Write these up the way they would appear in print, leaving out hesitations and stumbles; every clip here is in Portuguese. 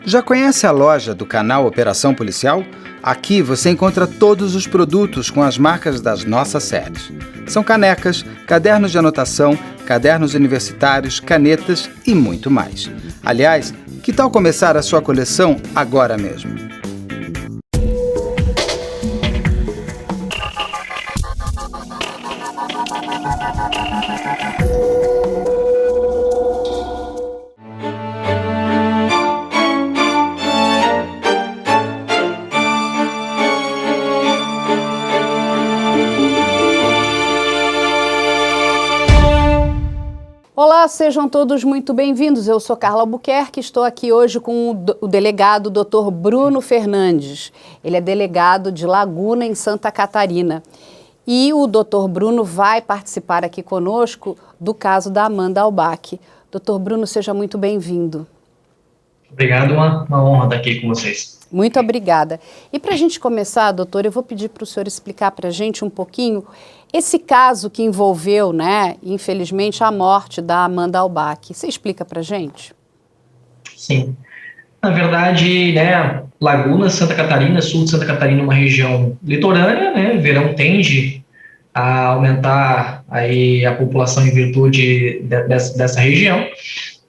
Já conhece a loja do canal Operação Policial? Aqui você encontra todos os produtos com as marcas das nossas séries. São canecas, cadernos de anotação, cadernos universitários, canetas e muito mais. Aliás, que tal começar a sua coleção agora mesmo? Olá, sejam todos muito bem-vindos. Eu sou Carla Albuquerque, estou aqui hoje com o delegado Dr. Bruno Fernandes. Ele é delegado de Laguna, em Santa Catarina. E o Dr. Bruno vai participar aqui conosco do caso da Amanda Albach. Dr. Bruno, seja muito bem-vindo. Obrigado, uma honra estar aqui com vocês. Muito obrigada. E para a gente começar, doutor, eu vou pedir para o senhor explicar para a gente um pouquinho esse caso que envolveu, infelizmente, a morte da Amanda Albach. Você explica para a gente? Sim. Na verdade, Laguna, Santa Catarina, sul de Santa Catarina, uma região litorânea, verão tende a aumentar aí a população em virtude dessa região.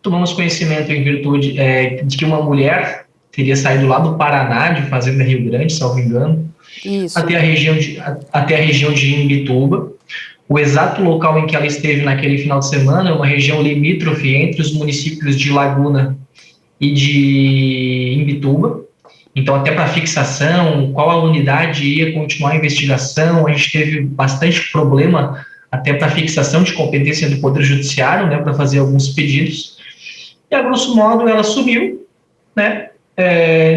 Tomamos conhecimento em virtude de que uma mulher teria saído lá do Paraná, de Fazenda Rio Grande, salvo engano, até a região de Imbituba. O exato local em que ela esteve naquele final de semana é uma região limítrofe entre os municípios de Laguna e de Imbituba. Então, até para fixação, qual a unidade ia continuar a investigação, a gente teve bastante problema até para fixação de competência do Poder Judiciário, para fazer alguns pedidos. E, a grosso modo, ela sumiu,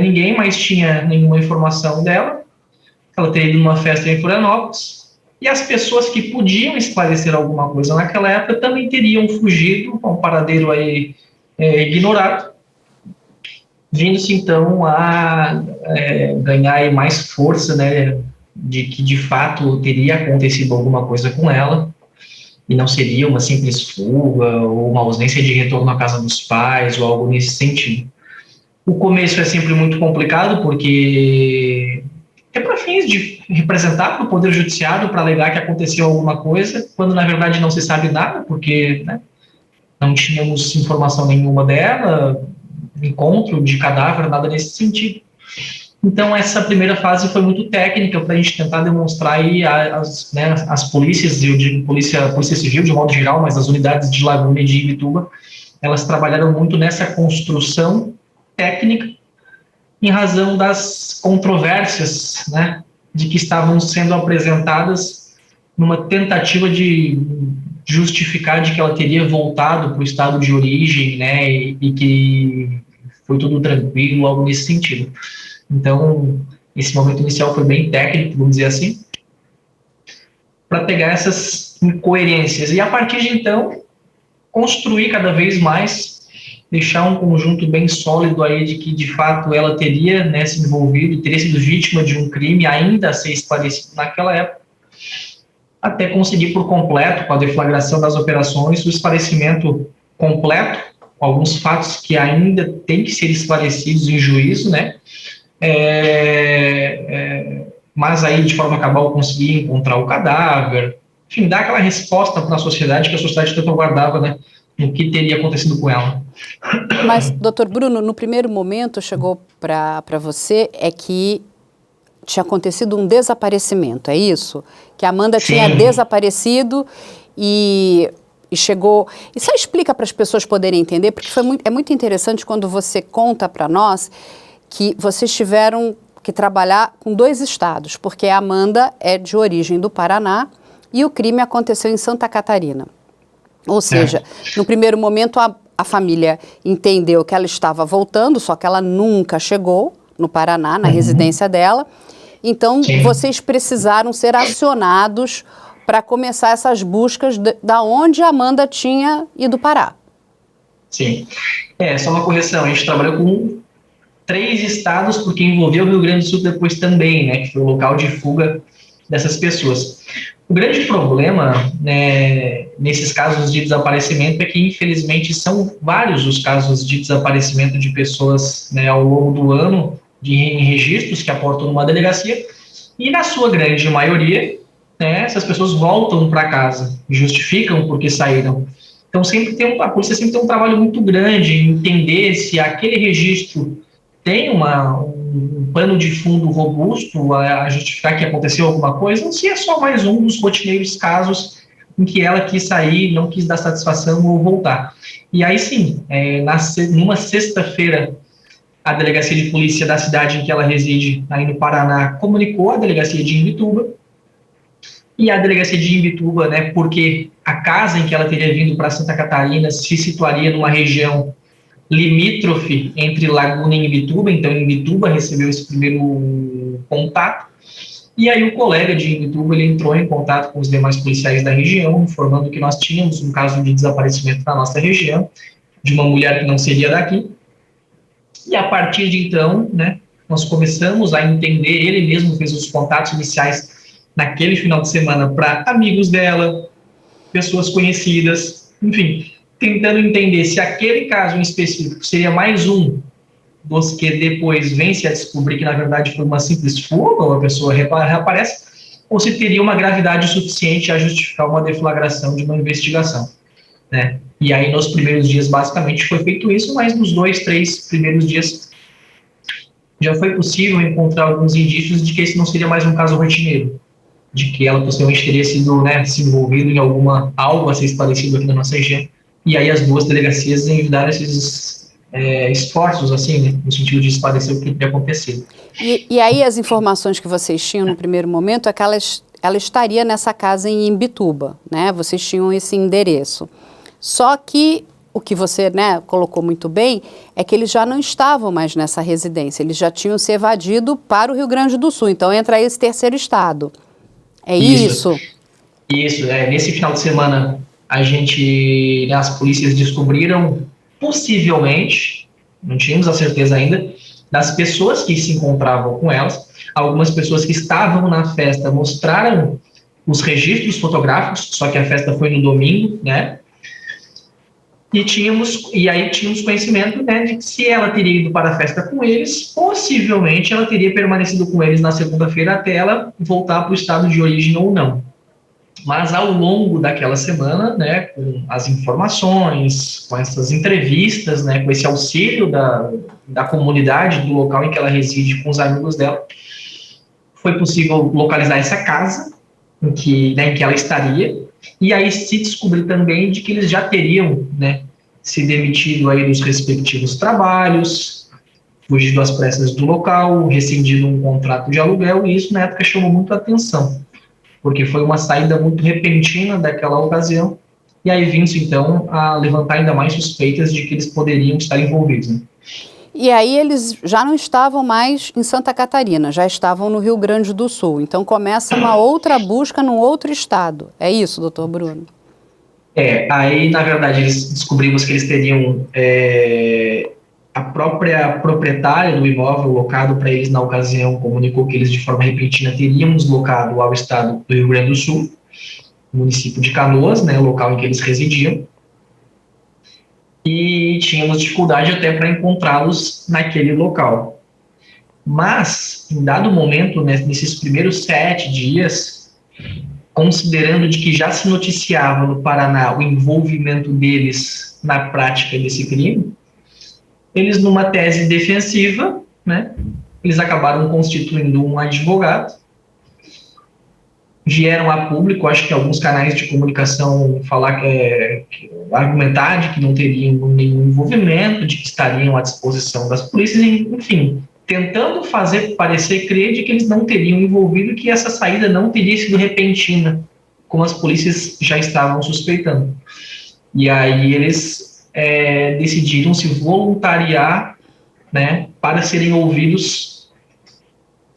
ninguém mais tinha nenhuma informação dela. Ela teria ido numa festa em Florianópolis, e as pessoas que podiam esclarecer alguma coisa naquela época também teriam fugido a um paradeiro aí ignorado, vindo-se então a ganhar mais força, de que de fato teria acontecido alguma coisa com ela, e não seria uma simples fuga ou uma ausência de retorno à casa dos pais ou algo nesse sentido. O começo é sempre muito complicado, porque é para fins de representar para o Poder Judiciário, para alegar que aconteceu alguma coisa, quando na verdade não se sabe nada, porque não tínhamos informação nenhuma dela, encontro de cadáver, nada nesse sentido. Então, essa primeira fase foi muito técnica para a gente tentar demonstrar aí as polícias, eu digo polícia civil de modo geral, mas as unidades de Laguna e de Imbituba, elas trabalharam muito nessa construção técnica em razão das controvérsias, de que estavam sendo apresentadas numa tentativa de justificar de que ela teria voltado para o estado de origem, e que foi tudo tranquilo, algo nesse sentido. Então, esse momento inicial foi bem técnico, vamos dizer assim, para pegar essas incoerências. E a partir de então, construir cada vez mais, deixar um conjunto bem sólido aí de que, de fato, ela teria se envolvido, teria sido vítima de um crime ainda a ser esclarecido naquela época, até conseguir por completo, com a deflagração das operações, o esclarecimento completo, com alguns fatos que ainda têm que ser esclarecidos em juízo, mas aí, de forma cabal, conseguir encontrar o cadáver, enfim, dar aquela resposta para a sociedade que a sociedade tanto aguardava, no que teria acontecido com ela. Mas, doutor Bruno, no primeiro momento chegou para você que tinha acontecido um desaparecimento, é isso? Que a Amanda Sim. tinha desaparecido e chegou... E só explica para as pessoas poderem entender, porque é muito interessante quando você conta para nós que vocês tiveram que trabalhar com 2 estados, porque a Amanda é de origem do Paraná e o crime aconteceu em Santa Catarina. Ou seja, no primeiro momento a família entendeu que ela estava voltando, só que ela nunca chegou no Paraná, na residência dela. Então, vocês precisaram ser acionados para começar essas buscas da onde a Amanda tinha ido parar. Sim. Só uma correção, a gente trabalhou com 3 estados, porque envolveu o Rio Grande do Sul depois também, que foi o local de fuga dessas pessoas. O grande problema, né, nesses casos de desaparecimento é que, infelizmente, são vários os casos de desaparecimento de pessoas, né, ao longo do ano, em registros que aportam numa delegacia, e na sua grande maioria, né, essas pessoas voltam para casa, justificam porque saíram. Então, a polícia sempre tem um trabalho muito grande em entender se aquele registro tem um pano de fundo robusto a justificar que aconteceu alguma coisa, ou se é só mais um dos rotineiros casos em que ela quis sair, não quis dar satisfação ou voltar. E aí sim, numa sexta-feira, a delegacia de polícia da cidade em que ela reside, aí no Paraná, comunicou à delegacia de Imbituba, e a delegacia de Imbituba, né, porque a casa em que ela teria vindo para Santa Catarina se situaria numa região limítrofe entre Laguna e Imbituba, então Imbituba recebeu esse primeiro contato, e aí o colega de Imbituba, ele entrou em contato com os demais policiais da região, informando que nós tínhamos um caso de desaparecimento na nossa região, de uma mulher que não seria daqui, e a partir de então, né, nós começamos a entender, ele mesmo fez os contatos iniciais naquele final de semana para amigos dela, pessoas conhecidas, enfim, tentando entender se aquele caso em específico seria mais um dos que depois vem-se a descobrir que, na verdade, foi uma simples fuga, ou a pessoa reaparece, ou se teria uma gravidade suficiente a justificar uma deflagração de uma investigação, né? E aí, nos primeiros dias, basicamente, foi feito isso, mas nos 2, 3 primeiros dias já foi possível encontrar alguns indícios de que esse não seria mais um caso rotineiro, de que ela possivelmente teria sido, né, se envolvido em algo a ser esclarecido aqui na nossa região. E aí as duas delegacias enviaram esses esforços, assim, né, no sentido de esclarecer o que teria acontecido. E aí as informações que vocês tinham no primeiro momento é que ela estaria nessa casa em Imbituba, né? Vocês tinham esse endereço. Só que o que você, né, colocou muito bem é que eles já não estavam mais nessa residência, eles já tinham se evadido para o Rio Grande do Sul. Então entra aí esse terceiro estado. É isso? Isso, nesse final de semana as polícias descobriram, possivelmente, não tínhamos a certeza ainda, das pessoas que se encontravam com elas. Algumas pessoas que estavam na festa mostraram os registros fotográficos, só que a festa foi no domingo, né? E aí tínhamos conhecimento, né, de que se ela teria ido para a festa com eles, possivelmente ela teria permanecido com eles na segunda-feira até ela voltar para o estado de origem ou não. Mas ao longo daquela semana, né, com as informações, com essas entrevistas, né, com esse auxílio da comunidade, do local em que ela reside, com os amigos dela, foi possível localizar essa casa em que ela estaria. E aí se descobriu também de que eles já teriam, né, se demitido aí dos respectivos trabalhos, fugido às pressas do local, rescindido um contrato de aluguel, e isso na época chamou muito a atenção, porque foi uma saída muito repentina daquela ocasião, e aí vindo então a levantar ainda mais suspeitas de que eles poderiam estar envolvidos, né? E aí eles já não estavam mais em Santa Catarina, já estavam no Rio Grande do Sul. Então começa uma outra busca num outro estado. É isso, doutor Bruno? Aí na verdade descobrimos que eles teriam a própria proprietária do imóvel locado para eles na ocasião comunicou que eles de forma repentina teriam deslocado ao estado do Rio Grande do Sul, município de Canoas, né, local em que eles residiam. E tínhamos dificuldade até para encontrá-los naquele local. Mas, em dado momento, né, nesses primeiros 7 dias, considerando de que já se noticiava no Paraná o envolvimento deles na prática desse crime, eles, numa tese defensiva, né, eles acabaram constituindo um advogado, vieram a público, acho que alguns canais de comunicação argumentar de que não teriam nenhum envolvimento, de que estariam à disposição das polícias, enfim, tentando fazer parecer crer de que eles não teriam envolvido e que essa saída não teria sido repentina, como as polícias já estavam suspeitando. E aí eles decidiram se voluntariar, né, para serem ouvidos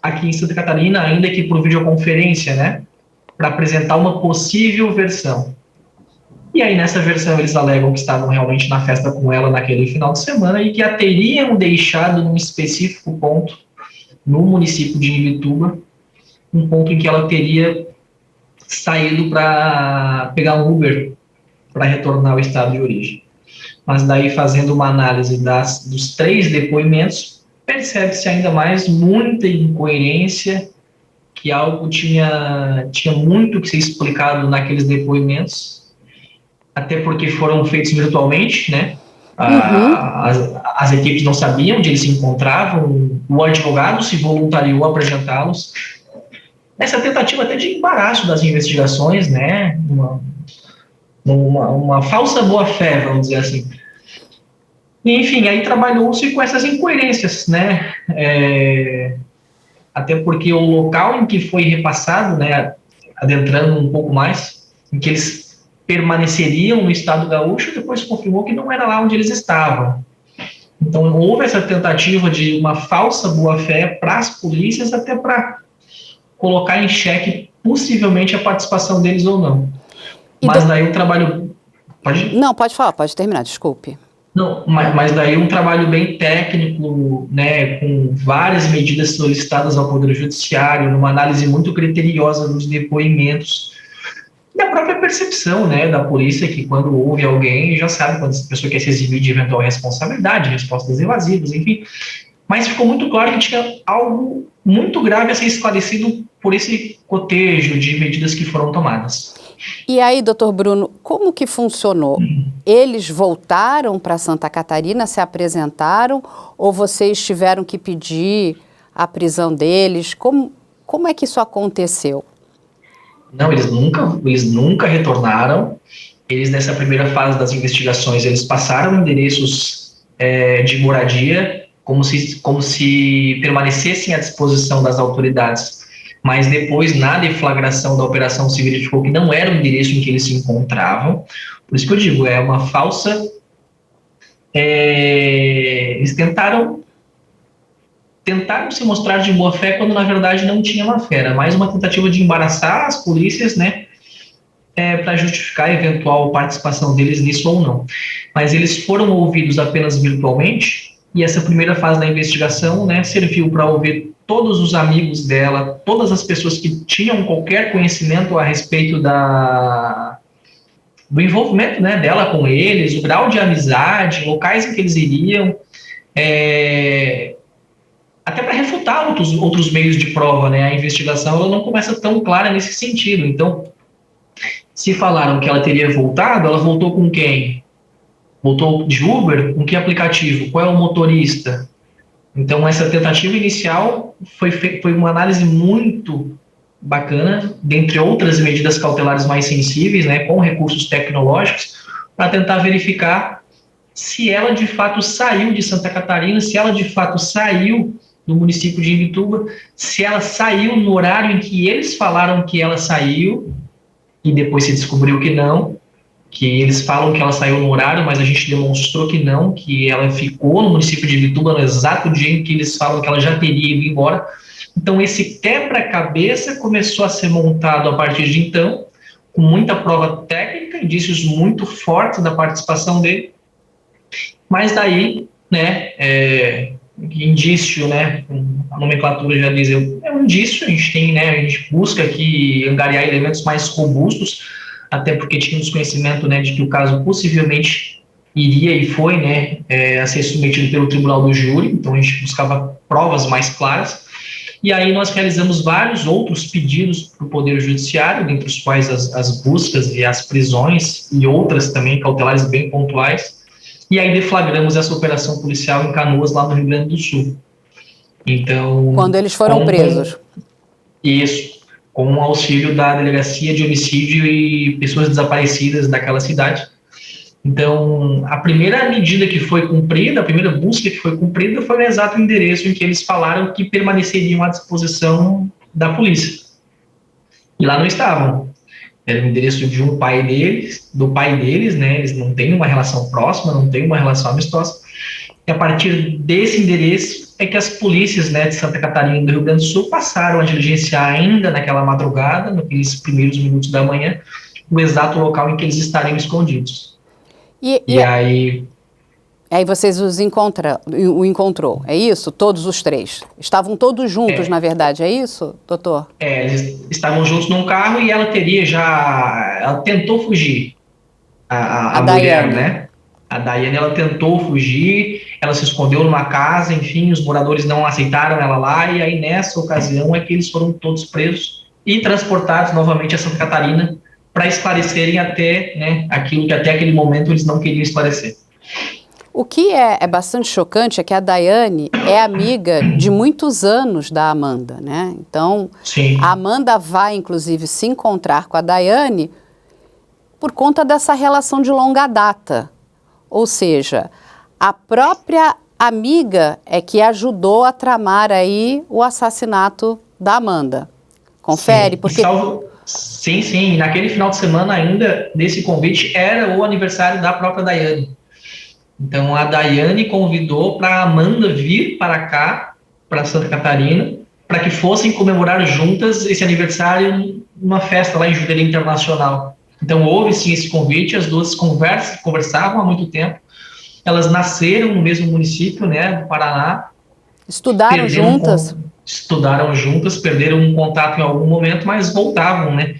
aqui em Santa Catarina, ainda que por videoconferência, né, para apresentar uma possível versão. E aí, nessa versão, eles alegam que estavam realmente na festa com ela naquele final de semana e que a teriam deixado num específico ponto, no município de Imbituba, um ponto em que ela teria saído para pegar um Uber para retornar ao estado de origem. Mas daí, fazendo uma análise dos 3 depoimentos, percebe-se ainda mais muita incoerência, que algo tinha muito que ser explicado naqueles depoimentos, até porque foram feitos virtualmente, né? As equipes não sabiam onde eles se encontravam, o advogado se voluntariou a apresentá-los. Essa tentativa até de embaraço das investigações, né? Uma falsa boa-fé, vamos dizer assim. E, enfim, aí trabalhou-se com essas incoerências, né? Até porque o local em que foi repassado, né, adentrando um pouco mais, em que eles permaneceriam no estado gaúcho, depois confirmou que não era lá onde eles estavam. Então, houve essa tentativa de uma falsa boa-fé para as polícias, até para colocar em xeque possivelmente a participação deles ou não. Mas daí o trabalho... Não, pode falar, pode terminar, desculpe. Não, mas daí um trabalho bem técnico, né, com várias medidas solicitadas ao Poder Judiciário, numa análise muito criteriosa dos depoimentos, e a própria percepção, né, da polícia, que quando ouve alguém, já sabe quando essa pessoa quer se eximir de eventual responsabilidade, respostas evasivas, enfim. Mas ficou muito claro que tinha algo muito grave a ser esclarecido por esse cotejo de medidas que foram tomadas. E aí, doutor Bruno, como que funcionou? Eles voltaram para Santa Catarina, se apresentaram, ou vocês tiveram que pedir a prisão deles? Como é que isso aconteceu? Não, eles nunca retornaram. Eles, nessa primeira fase das investigações, eles passaram endereços de moradia, como se permanecessem à disposição das autoridades. Mas depois, na deflagração da operação, se verificou que não era o endereço em que eles se encontravam. Por isso que eu digo, é uma falsa... eles tentaram se mostrar de boa fé quando, na verdade, não tinha má fé. Era mais uma tentativa de embaraçar as polícias, né, para justificar a eventual participação deles nisso ou não. Mas eles foram ouvidos apenas virtualmente, e essa primeira fase da investigação, né, serviu para ouvir todos os amigos dela, todas as pessoas que tinham qualquer conhecimento a respeito do envolvimento, né, dela com eles, o grau de amizade, locais em que eles iriam, até para refutar outros meios de prova, né? A investigação ela não começa tão clara nesse sentido. Então, se falaram que ela teria voltado, ela voltou com quem? Voltou de Uber? Com que aplicativo? Qual é o motorista? Então, essa tentativa inicial foi uma análise muito bacana, dentre outras medidas cautelares mais sensíveis, né, com recursos tecnológicos, para tentar verificar se ela de fato saiu de Santa Catarina, se ela de fato saiu do município de Imbituba, se ela saiu no horário em que eles falaram que ela saiu, e depois se descobriu que não, que eles falam que ela saiu no horário, mas a gente demonstrou que não, que ela ficou no município de Imbituba no exato dia em que eles falam que ela já teria ido embora. Então, esse quebra-cabeça começou a ser montado a partir de então, com muita prova técnica, indícios muito fortes da participação dele, mas daí, né, indício, né, a nomenclatura já diz, é um indício, a gente tem, né, a gente busca aqui angariar elementos mais robustos, até porque tínhamos conhecimento, né, de que o caso possivelmente iria e foi, né, a ser submetido pelo tribunal do júri, então a gente buscava provas mais claras, e aí nós realizamos vários outros pedidos para o Poder Judiciário, dentre os quais as buscas e as prisões, e outras também cautelares bem pontuais, e aí deflagramos essa operação policial em Canoas, lá no Rio Grande do Sul. Então... Quando eles foram presos. Isso, com o auxílio da Delegacia de Homicídio e Pessoas Desaparecidas daquela cidade. Então, a primeira medida que foi cumprida, a primeira busca que foi cumprida foi no exato endereço em que eles falaram que permaneceriam à disposição da polícia. E lá não estavam. Era o endereço de um pai deles, do pai deles, né? Eles não têm uma relação próxima, não têm uma relação amistosa. E a partir desse endereço é que as polícias, né, de Santa Catarina e do Rio Grande do Sul passaram a diligenciar ainda naquela madrugada, naqueles primeiros minutos da manhã, o exato local em que eles estariam escondidos. E aí... Aí vocês o encontrou, é isso? Todos os três? Estavam todos juntos, na verdade, é isso, doutor? Eles estavam juntos num carro e ela tentou fugir, a mulher, Daiane. né? A Daiane, ela tentou fugir, ela se escondeu numa casa, enfim, os moradores não aceitaram ela lá, e aí nessa ocasião é que eles foram todos presos e transportados novamente a Santa Catarina para esclarecerem até, né, aquilo que até aquele momento eles não queriam esclarecer. O que é bastante chocante é que a Daiane é amiga de muitos anos da Amanda, né? Então, Sim. a Amanda vai, inclusive, se encontrar com a Daiane por conta dessa relação de longa data. Ou seja, a própria amiga é que ajudou a tramar aí o assassinato da Amanda. Confere? Sim. Porque... Sim. Naquele final de semana ainda, desse convite, era o aniversário da própria Daiane. Então, a Daiane convidou para a Amanda vir para cá, para Santa Catarina, para que fossem comemorar juntas esse aniversário numa festa lá em Jurerê Internacional. Então, houve sim esse convite, as duas conversavam há muito tempo, elas nasceram no mesmo município, né, do Paraná. Estudaram juntas? Estudaram juntas, perderam um contato em algum momento, mas voltavam, né,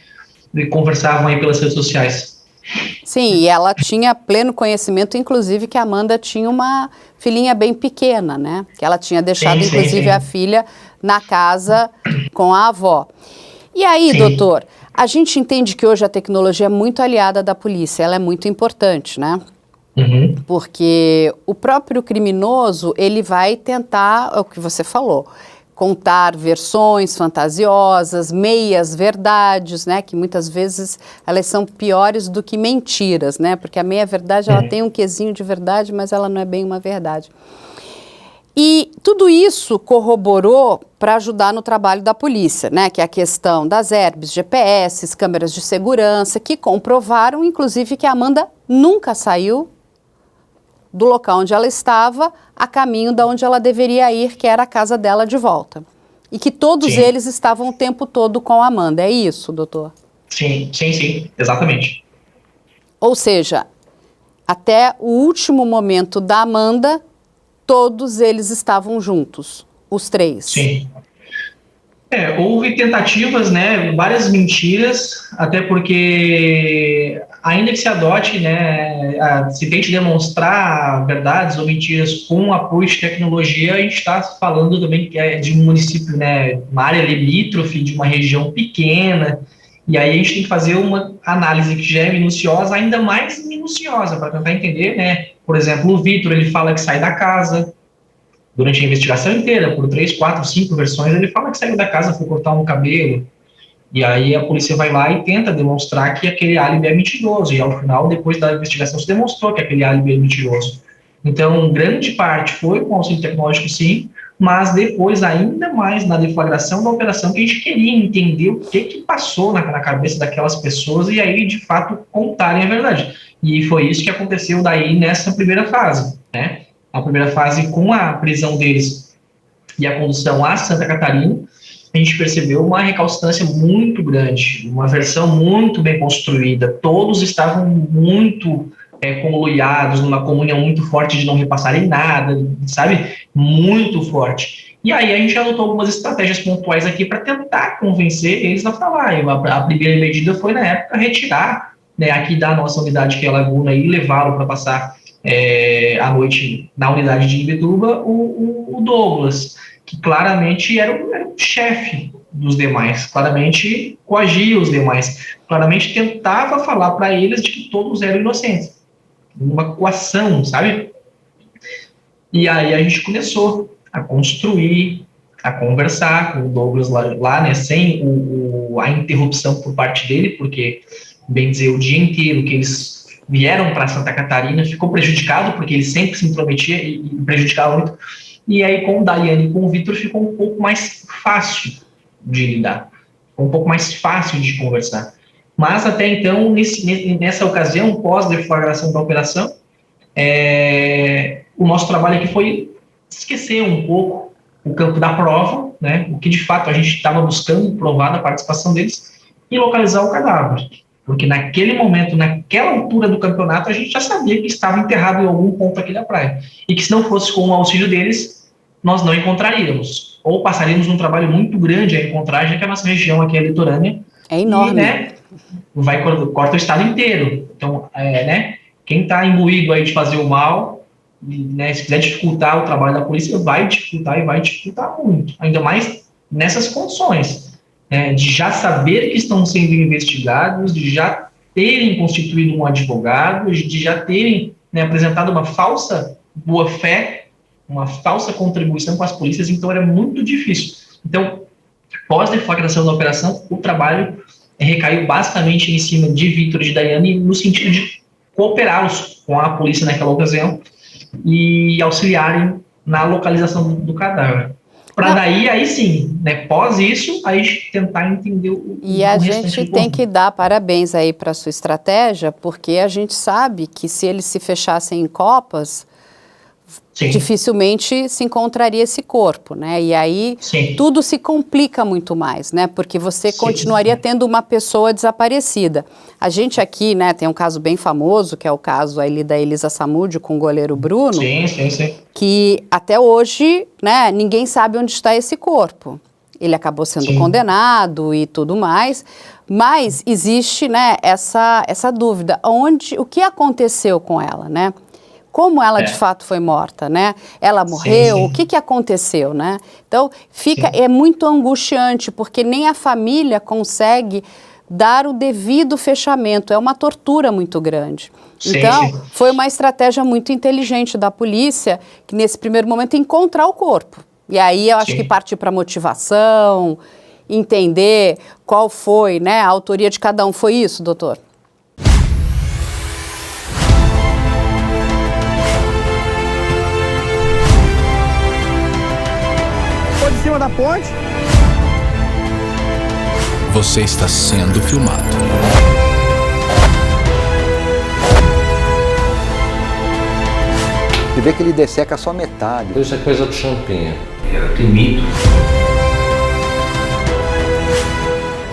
e conversavam aí pelas redes sociais. Sim, e ela tinha pleno conhecimento, inclusive, que a Amanda tinha uma filhinha bem pequena, né? Que ela tinha deixado, inclusive, a filha na casa com a avó. E aí, doutor, a gente entende que hoje a tecnologia é muito aliada da polícia, ela é muito importante, né? Uhum. Porque o próprio criminoso, ele vai tentar, é o que você falou, contar versões fantasiosas, meias verdades, né, que muitas vezes elas são piores do que mentiras, né, porque a meia verdade ela tem um quesinho de verdade, mas ela não é bem uma verdade. E tudo isso corroborou para ajudar no trabalho da polícia, né, que é a questão das herbes, GPS, câmeras de segurança, que comprovaram, inclusive, que a Amanda nunca saiu do local onde ela estava a caminho de onde ela deveria ir, que era a casa dela de volta. E que todos eles estavam o tempo todo com a Amanda. É isso, doutor? Sim, exatamente. Ou seja, até o último momento da Amanda, todos eles estavam juntos, os três. Sim. Houve tentativas, né, várias mentiras, até porque ainda que se adote, né, se tente demonstrar verdades ou mentiras com apoio de tecnologia, a gente está falando também que é de um município, né, uma área limítrofe, de uma região pequena, e aí a gente tem que fazer uma análise que já é minuciosa, ainda mais minuciosa, para tentar entender, né, por exemplo, o Vitor, ele fala que sai da casa. Durante a investigação inteira, por 3, 4, 5 versões, ele fala que saiu da casa, foi cortar um cabelo, e aí a polícia vai lá e tenta demonstrar que aquele álibi é mentiroso, e ao final, depois da investigação, se demonstrou que aquele álibi é mentiroso. Então, grande parte foi com auxílio tecnológico, sim, mas depois, ainda mais na deflagração da operação, que a gente queria entender o que passou na cabeça daquelas pessoas e aí, de fato, contarem a verdade. E foi isso que aconteceu daí nessa primeira fase, né? A primeira fase, com a prisão deles e a condução a Santa Catarina, a gente percebeu uma recalcitrância muito grande, uma versão muito bem construída, todos estavam muito conluiados, numa comunhão muito forte de não repassarem nada, sabe? Muito forte. E aí a gente adotou algumas estratégias pontuais aqui para tentar convencer eles a falar. A primeira medida foi, na época, retirar, né, aqui da nossa unidade, que é a Laguna, e levá-lo para passar à noite na unidade de Imbituba, o Douglas, que claramente era o chefe dos demais, claramente coagia os demais, claramente tentava falar para eles de que todos eram inocentes, uma coação, sabe? E aí a gente começou a construir, a conversar com o Douglas lá, né, sem a interrupção por parte dele, porque, bem dizer, o dia inteiro que eles vieram para Santa Catarina, ficou prejudicado, porque ele sempre se intrometia e prejudicava muito. E aí, com o Daiane e com o Vitor, ficou um pouco mais fácil de lidar, ficou um pouco mais fácil de conversar. Mas, até então, nessa ocasião, pós-deflagração da operação, o nosso trabalho aqui foi esquecer um pouco o campo da prova, né, o que, de fato, a gente estava buscando provar da participação deles, e localizar o cadáver. Porque naquele momento, naquela altura do campeonato, a gente já sabia que estava enterrado em algum ponto aqui da praia. E que se não fosse com o auxílio deles, nós não encontraríamos. Ou passaríamos um trabalho muito grande a encontrar, já que a nossa região aqui é litorânea. É enorme. E, corta o estado inteiro. Então, quem está imbuído aí de fazer o mal, se quiser dificultar o trabalho da polícia, vai dificultar e vai dificultar muito. Ainda mais nessas condições. De já saber que estão sendo investigados, de já terem constituído um advogado, de já terem apresentado uma falsa boa-fé, uma falsa contribuição com as polícias, então era muito difícil. Então, pós-deflagração da operação, o trabalho recaiu basicamente em cima de Vitor e de Daiane, no sentido de cooperá-los com a polícia naquela ocasião e auxiliarem na localização do cadáver. Para daí, aí sim, pós isso, aí tentar entender o E a gente tem que dar parabéns aí para a sua estratégia, porque a gente sabe que se eles se fechassem em copas, sim, dificilmente se encontraria esse corpo, né? E aí sim, tudo se complica muito mais, né? Porque você sim, continuaria tendo uma pessoa desaparecida. A gente aqui, tem um caso bem famoso, que é o caso ali da Elisa Samúdio com o goleiro Bruno. Sim, sim, sim. Que até hoje, ninguém sabe onde está esse corpo. Ele acabou sendo sim, condenado e tudo mais, mas existe, essa dúvida. O que aconteceu com ela, né? Como ela de fato foi morta, né? Ela morreu, sim, sim. O que aconteceu, né? Então, é muito angustiante, porque nem a família consegue dar o devido fechamento, é uma tortura muito grande. Sim, então, sim, foi uma estratégia muito inteligente da polícia, que nesse primeiro momento encontrar o corpo. E aí eu acho sim, que partir para motivação, entender qual foi, a autoria de cada um. Foi isso, doutor? De cima da ponte. Você está sendo filmado. Você vê que ele desseca só metade. Isso é coisa do champinha. Era temido.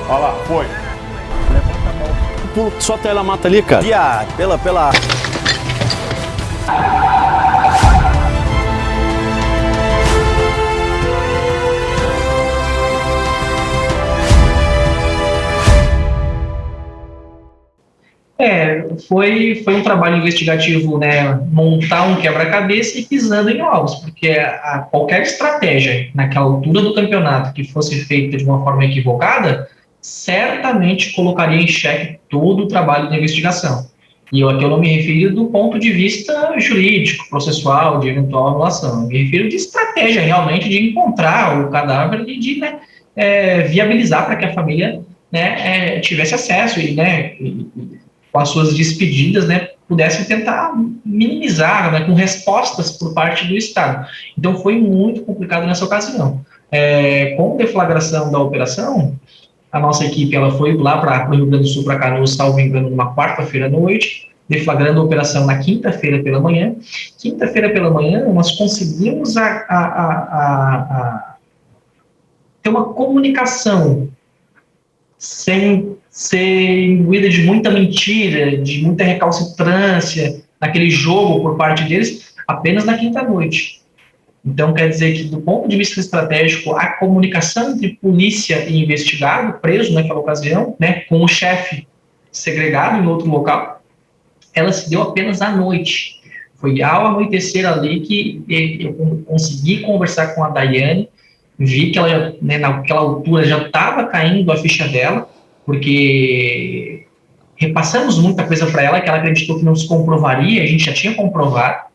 Olha lá, foi. Levanta a mão. Pulo, só até ela mata ali, cara. Pela... Foi um trabalho investigativo, montar um quebra-cabeça e pisando em ovos, porque qualquer estratégia naquela altura do campeonato que fosse feita de uma forma equivocada, certamente colocaria em xeque todo o trabalho da investigação. E aqui eu não me refiro do ponto de vista jurídico, processual, de eventual anulação, eu me refiro de estratégia realmente de encontrar o cadáver e de viabilizar para que a família tivesse acesso e com as suas despedidas, pudessem tentar minimizar, com respostas por parte do Estado. Então, foi muito complicado nessa ocasião. Com a deflagração da operação, a nossa equipe ela foi lá para o Rio Grande do Sul, para Canoas, salvo engano, numa quarta-feira à noite, deflagrando a operação na quinta-feira pela manhã. Quinta-feira pela manhã, nós conseguimos ter uma comunicação sem ser imbuída de muita mentira, de muita recalcitrância, naquele jogo por parte deles, apenas na quinta-noite. Então, quer dizer que, do ponto de vista estratégico, a comunicação entre polícia e investigado, preso naquela ocasião, com o chefe segregado em outro local, ela se deu apenas à noite. Foi ao anoitecer ali que eu consegui conversar com a Daiane, vi que ela, naquela altura, já estava caindo a ficha dela, porque repassamos muita coisa para ela que ela acreditou que não se comprovaria, a gente já tinha comprovado,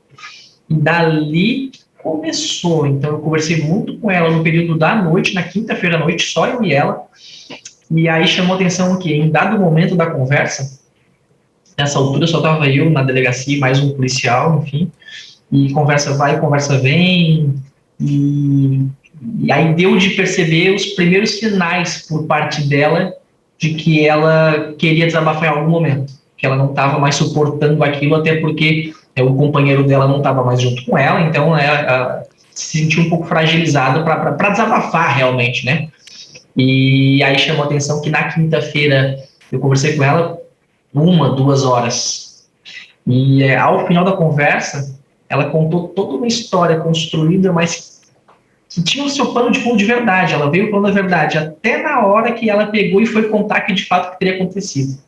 e dali começou. Então eu conversei muito com ela no período da noite, na quinta-feira à noite, só eu e ela, e aí chamou atenção que em dado momento da conversa, nessa altura só estava eu na delegacia, mais um policial, enfim, e conversa vai, conversa vem, e aí deu de perceber os primeiros sinais por parte dela de que ela queria desabafar em algum momento, que ela não estava mais suportando aquilo, até porque o companheiro dela não estava mais junto com ela, então ela se sentiu um pouco fragilizada para desabafar realmente, E aí chamou a atenção que na quinta-feira eu conversei com ela, 1, 2 horas. E ao final da conversa, ela contou toda uma história construída, mas que tinha o seu pano de fundo de verdade. Ela veio falando a verdade, até na hora que ela pegou e foi contar que de fato que teria acontecido.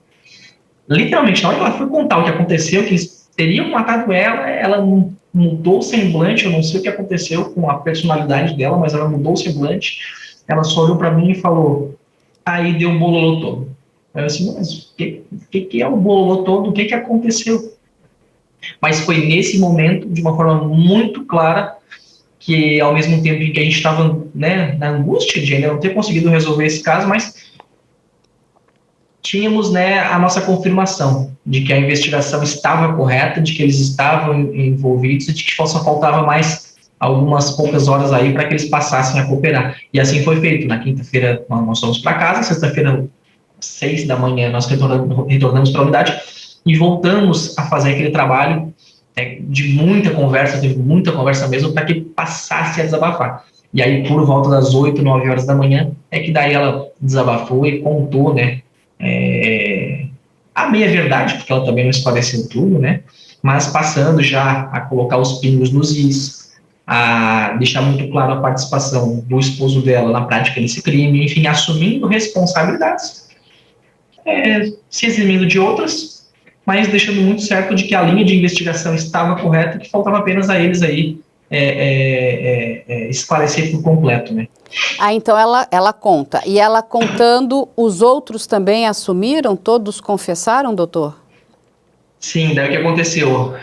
Literalmente, na hora que ela foi contar o que aconteceu, que eles teriam matado ela mudou o semblante. Eu não sei o que aconteceu com a personalidade dela, mas ela mudou o semblante. Ela só olhou para mim e falou, aí deu o bololô todo. Aí eu assim, mas o que é o bololô todo? O que aconteceu? Mas foi nesse momento, de uma forma muito clara, que ao mesmo tempo em que a gente estava, né, na angústia de ainda não ter conseguido resolver esse caso, mas tínhamos, né, a nossa confirmação de que a investigação estava correta, de que eles estavam envolvidos e de que só faltava mais algumas poucas horas aí para que eles passassem a cooperar. E assim foi feito. Na quinta-feira nós fomos para casa, sexta-feira, 6 da manhã, nós retornamos para a unidade e voltamos a fazer aquele trabalho de muita conversa, teve muita conversa mesmo, para que passasse a desabafar. E aí, por volta das 8, 9 horas da manhã, é que daí ela desabafou e contou, né, a meia-verdade, porque ela também não esclareceu tudo, né, mas passando já a colocar os pingos nos is, a deixar muito claro a participação do esposo dela na prática desse crime, enfim, assumindo responsabilidades, se eximindo de outras, mas deixando muito certo de que a linha de investigação estava correta, que faltava apenas a eles aí esclarecer por completo, né? Então ela conta. E ela contando, os outros também assumiram? Todos confessaram, doutor? Sim, daí o que aconteceu?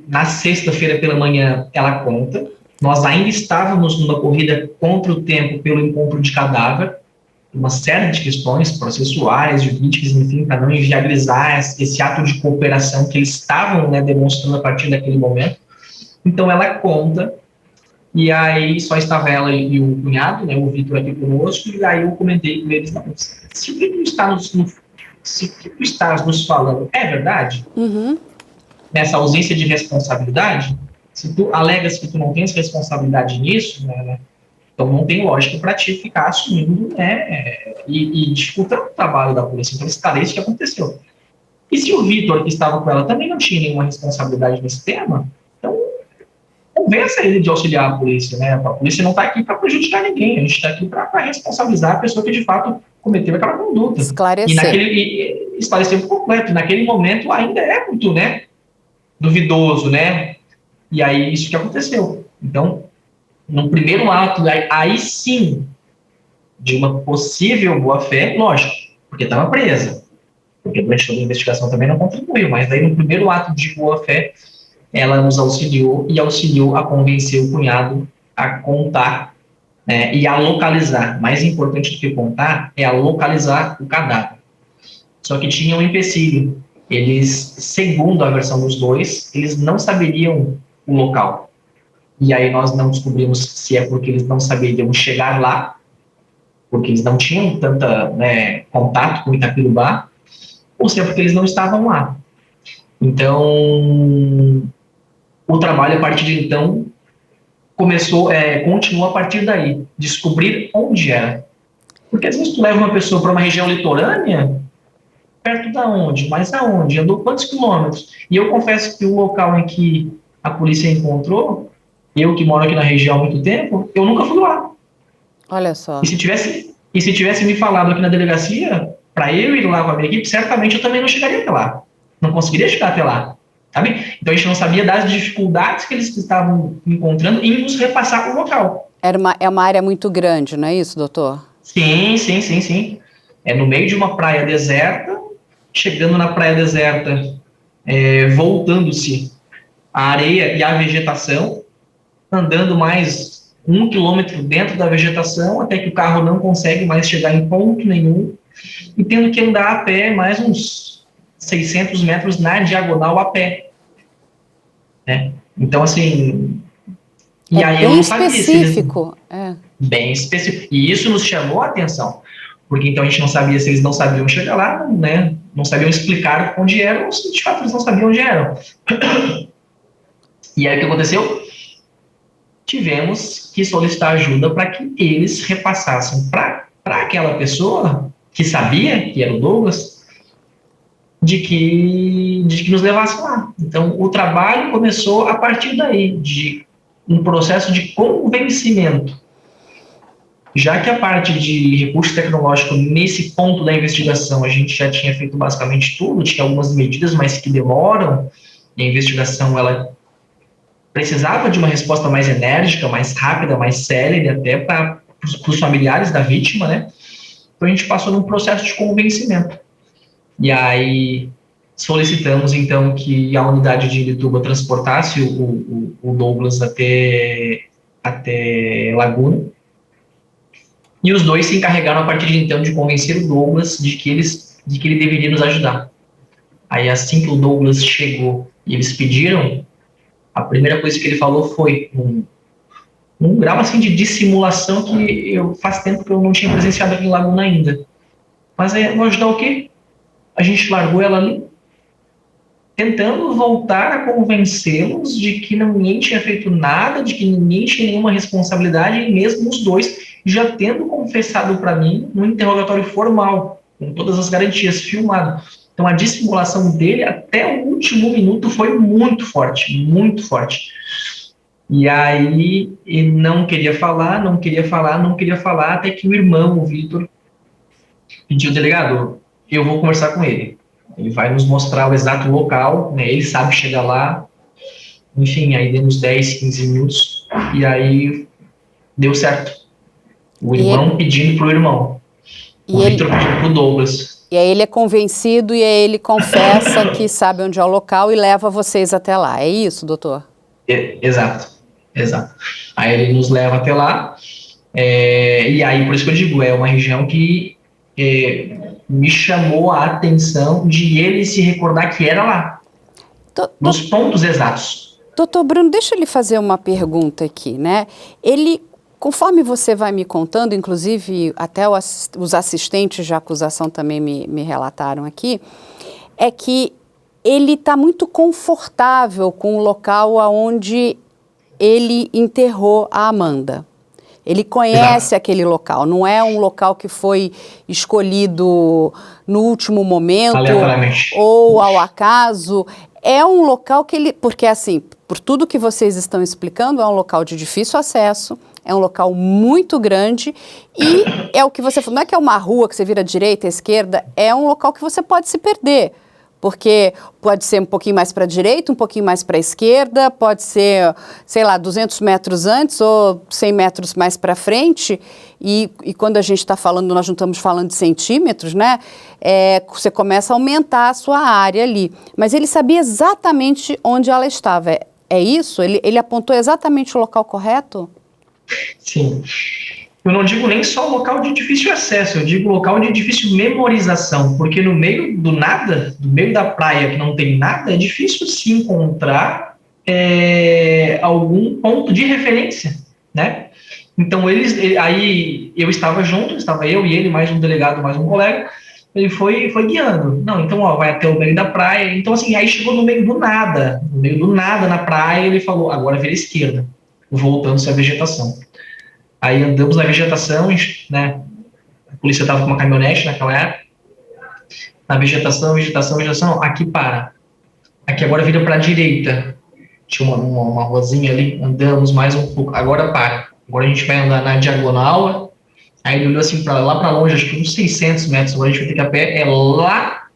Na sexta-feira pela manhã, ela conta. Nós ainda estávamos numa corrida contra o tempo pelo encontro de cadáver, uma série de questões processuais, jurídicas, enfim, para não inviabilizar esse ato de cooperação que eles estavam, né, demonstrando a partir daquele momento. Então ela conta, e aí só estava ela e o cunhado, né, o Vitor aqui conosco, e aí eu comentei com eles, não, se o que tu estás nos falando é verdade, nessa ausência de responsabilidade, se tu alegas que tu não tens responsabilidade nisso, né, então não tem lógica para ti ficar assumindo, né, e dificultando o trabalho da polícia. Então esclarece o que aconteceu. E se o Vitor, que estava com ela, também não tinha nenhuma responsabilidade nesse tema, então convença ele de auxiliar a polícia, né? A polícia não está aqui para prejudicar ninguém, a gente está aqui para responsabilizar a pessoa que de fato cometeu aquela conduta. Esclarecer. E esclarecer por completo. E naquele momento ainda é muito, né, duvidoso, né? E aí isso que aconteceu. Então, no primeiro ato, aí sim, de uma possível boa-fé, lógico, porque estava presa, porque durante toda a investigação também não contribuiu, mas daí no primeiro ato de boa-fé, ela nos auxiliou e auxiliou a convencer o cunhado a contar, né, e a localizar. Mais importante do que contar é a localizar o cadáver. Só que tinha um empecilho. Eles, segundo a versão dos dois, eles não saberiam o local. E aí nós não descobrimos se é porque eles não saberiam chegar lá, porque eles não tinham tanta, né, contato com Itapirubá, ou se é porque eles não estavam lá. Então, o trabalho a partir de então continuou a partir daí, descobrir onde era. Porque às vezes tu leva uma pessoa para uma região litorânea, perto da onde? Mas aonde? Andou quantos quilômetros? E eu confesso que o local em que a polícia encontrou, eu que moro aqui na região há muito tempo, eu nunca fui lá. Olha só. E se tivesse me falado aqui na delegacia, para eu ir lá com a minha equipe, certamente eu também não chegaria até lá. Não conseguiria chegar até lá. Sabe? Então a gente não sabia das dificuldades que eles estavam encontrando em nos repassar o local. É uma área muito grande, não é isso, doutor? Sim. É no meio de uma praia deserta, chegando na praia deserta, voltando-se a areia e a vegetação, andando mais 1 quilômetro dentro da vegetação, até que o carro não consegue mais chegar em ponto nenhum, e tendo que andar a pé mais uns 600 metros na diagonal a pé. Né? Então, assim... E aí eu não sabia específico. Bem específico. E isso nos chamou a atenção. Porque então a gente não sabia se eles não sabiam chegar lá, né? Não sabiam explicar onde eram, ou se de fato eles não sabiam onde eram. E aí o que aconteceu? Tivemos que solicitar ajuda para que eles repassassem para aquela pessoa que sabia que era o Douglas de que nos levasse lá. Então, o trabalho começou a partir daí, de um processo de convencimento. Já que a parte de recurso tecnológico, nesse ponto da investigação, a gente já tinha feito basicamente tudo, tinha algumas medidas, mas que demoram, e a investigação, ela precisava de uma resposta mais enérgica, mais rápida, mais célere, até para os familiares da vítima, né? Então, a gente passou num processo de convencimento. E aí, solicitamos, então, que a unidade de Imbituba transportasse o Douglas até Laguna. E os dois se encarregaram, a partir de então, de convencer o Douglas de que ele deveria nos ajudar. Aí, assim que o Douglas chegou e eles pediram, a primeira coisa que ele falou foi um grau assim, de dissimulação que faz tempo que eu não tinha presenciado aqui em Laguna ainda. Mas vou ajudar o quê? A gente largou ela ali, tentando voltar a convencê-los de que ninguém tinha feito nada, de que ninguém tinha nenhuma responsabilidade, e mesmo os dois já tendo confessado para mim no interrogatório formal, com todas as garantias, filmado. Então, a dissimulação dele até o último minuto foi muito forte, muito forte. E aí, ele não queria falar, até que o irmão, o Vitor, pediu: delegado, eu vou conversar com ele. Ele vai nos mostrar o exato local, né? Ele sabe chegar lá. Enfim, aí demos 10, 15 minutos, e aí deu certo. O irmão pedindo pro irmão. O Vitor pedindo pro Douglas. E aí ele é convencido, e aí ele confessa que sabe onde é o local e leva vocês até lá. É isso, doutor? Exato. Aí ele nos leva até lá, e aí, por isso que eu digo, é uma região que me chamou a atenção de ele se recordar que era lá, nos pontos exatos. Doutor Bruno, deixa eu lhe fazer uma pergunta aqui, né? Ele, conforme você vai me contando, inclusive até os assistentes de acusação também me relataram aqui, é que ele está muito confortável com o local onde ele enterrou a Amanda. Ele conhece aquele local, não é um local que foi escolhido no último momento ou ao acaso. É um local que ele... Porque, assim, por tudo que vocês estão explicando, é um local de difícil acesso, é um local muito grande e é o que você falou, não é que é uma rua que você vira à direita, à esquerda, é um local que você pode se perder. Porque pode ser um pouquinho mais para a direita, um pouquinho mais para a esquerda, pode ser, sei lá, 200 metros antes ou 100 metros mais para frente. E quando a gente está falando, nós não estamos falando de centímetros, né? Você começa a aumentar a sua área ali. Mas ele sabia exatamente onde ela estava. É isso? Ele apontou exatamente o local correto? Sim. Eu não digo nem só local de difícil acesso, eu digo local de difícil memorização, porque no meio do nada, no meio da praia que não tem nada, é difícil se encontrar algum ponto de referência, né? Então, aí eu estava junto, estava eu e ele, mais um delegado, mais um colega, ele foi guiando. Não, então, vai até o meio da praia. Então, assim, aí chegou no meio do nada na praia, ele falou: agora vira à esquerda, voltando-se à vegetação. Aí andamos na vegetação, né? A polícia estava com uma caminhonete naquela época. Na vegetação, aqui para. Aqui agora vira para a direita. Tinha uma ruazinha ali, andamos mais um pouco. Agora para. Agora a gente vai andar na diagonal. Aí ele olhou assim para lá para longe, acho que uns 600 metros. Agora a gente vai ter que ir a pé. É lá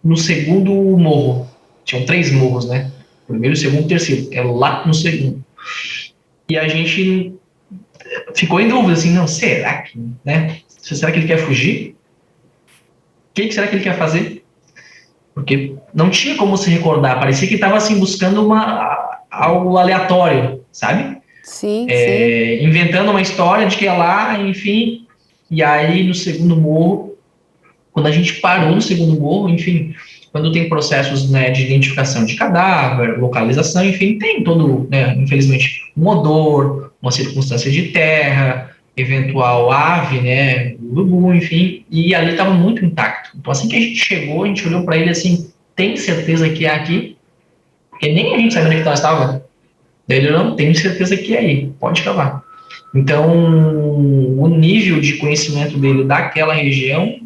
no segundo morro. Tinham 3 morros, né? Primeiro, segundo, terceiro. É lá no segundo. E a gente ficou em dúvida, assim, não, será que ele quer fugir? O que será que ele quer fazer? Porque não tinha como se recordar, parecia que estava, assim, buscando algo aleatório, sabe? Sim. Inventando uma história de que ia lá, enfim, e aí no segundo morro, quando a gente parou no segundo morro, enfim, quando tem processos, né, de identificação de cadáver, localização, enfim, tem todo, né, infelizmente, um odor, uma circunstância de terra, eventual ave, né, urubu, enfim, e ali estava muito intacto. Então, assim que a gente chegou, a gente olhou para ele assim: tem certeza que é aqui? Porque nem a gente sabia onde que nós estávamos. Daí ele: não, tenho certeza que é aí, pode cavar. Então, o nível de conhecimento dele daquela região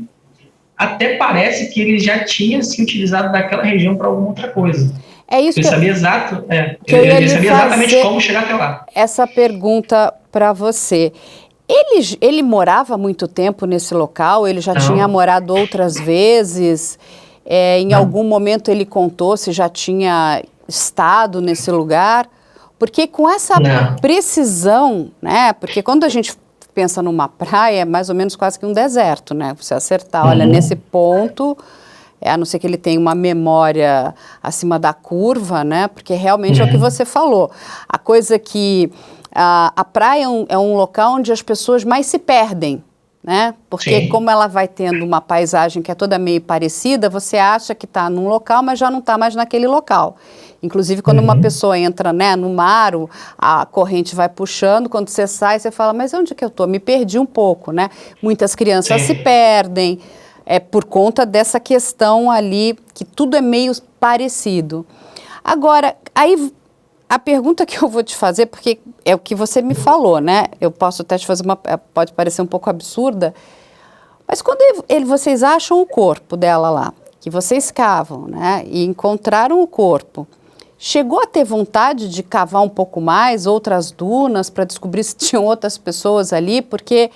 até parece que ele já tinha se utilizado daquela região para alguma outra coisa. É isso Ele sabia ele sabia exatamente como chegar até lá. Essa pergunta para você. Ele morava muito tempo nesse local? Ele já tinha morado outras vezes? Em algum momento ele contou se já tinha estado nesse lugar? Porque com essa precisão, né? Porque quando a gente pensa numa praia, é mais ou menos quase que um deserto, né? Você acertar, olha, nesse ponto, a não ser que ele tenha uma memória acima da curva, né? Porque realmente é o que você falou. A coisa que... A praia é um local onde as pessoas mais se perdem, né? Porque como ela vai tendo uma paisagem que é toda meio parecida, você acha que está num local, mas já não está mais naquele local. Inclusive, quando uma pessoa entra, né, no mar, a corrente vai puxando, quando você sai, você fala, mas onde que eu estou? Me perdi um pouco, né? Muitas crianças se perdem por conta dessa questão ali, que tudo é meio parecido. Agora, aí... A pergunta que eu vou te fazer, porque é o que você me falou, né? Eu posso até te fazer pode parecer um pouco absurda, mas quando vocês acham o corpo dela lá, que vocês cavam, né? E encontraram o corpo, chegou a ter vontade de cavar um pouco mais, outras dunas, para descobrir se tinham outras pessoas ali? Porque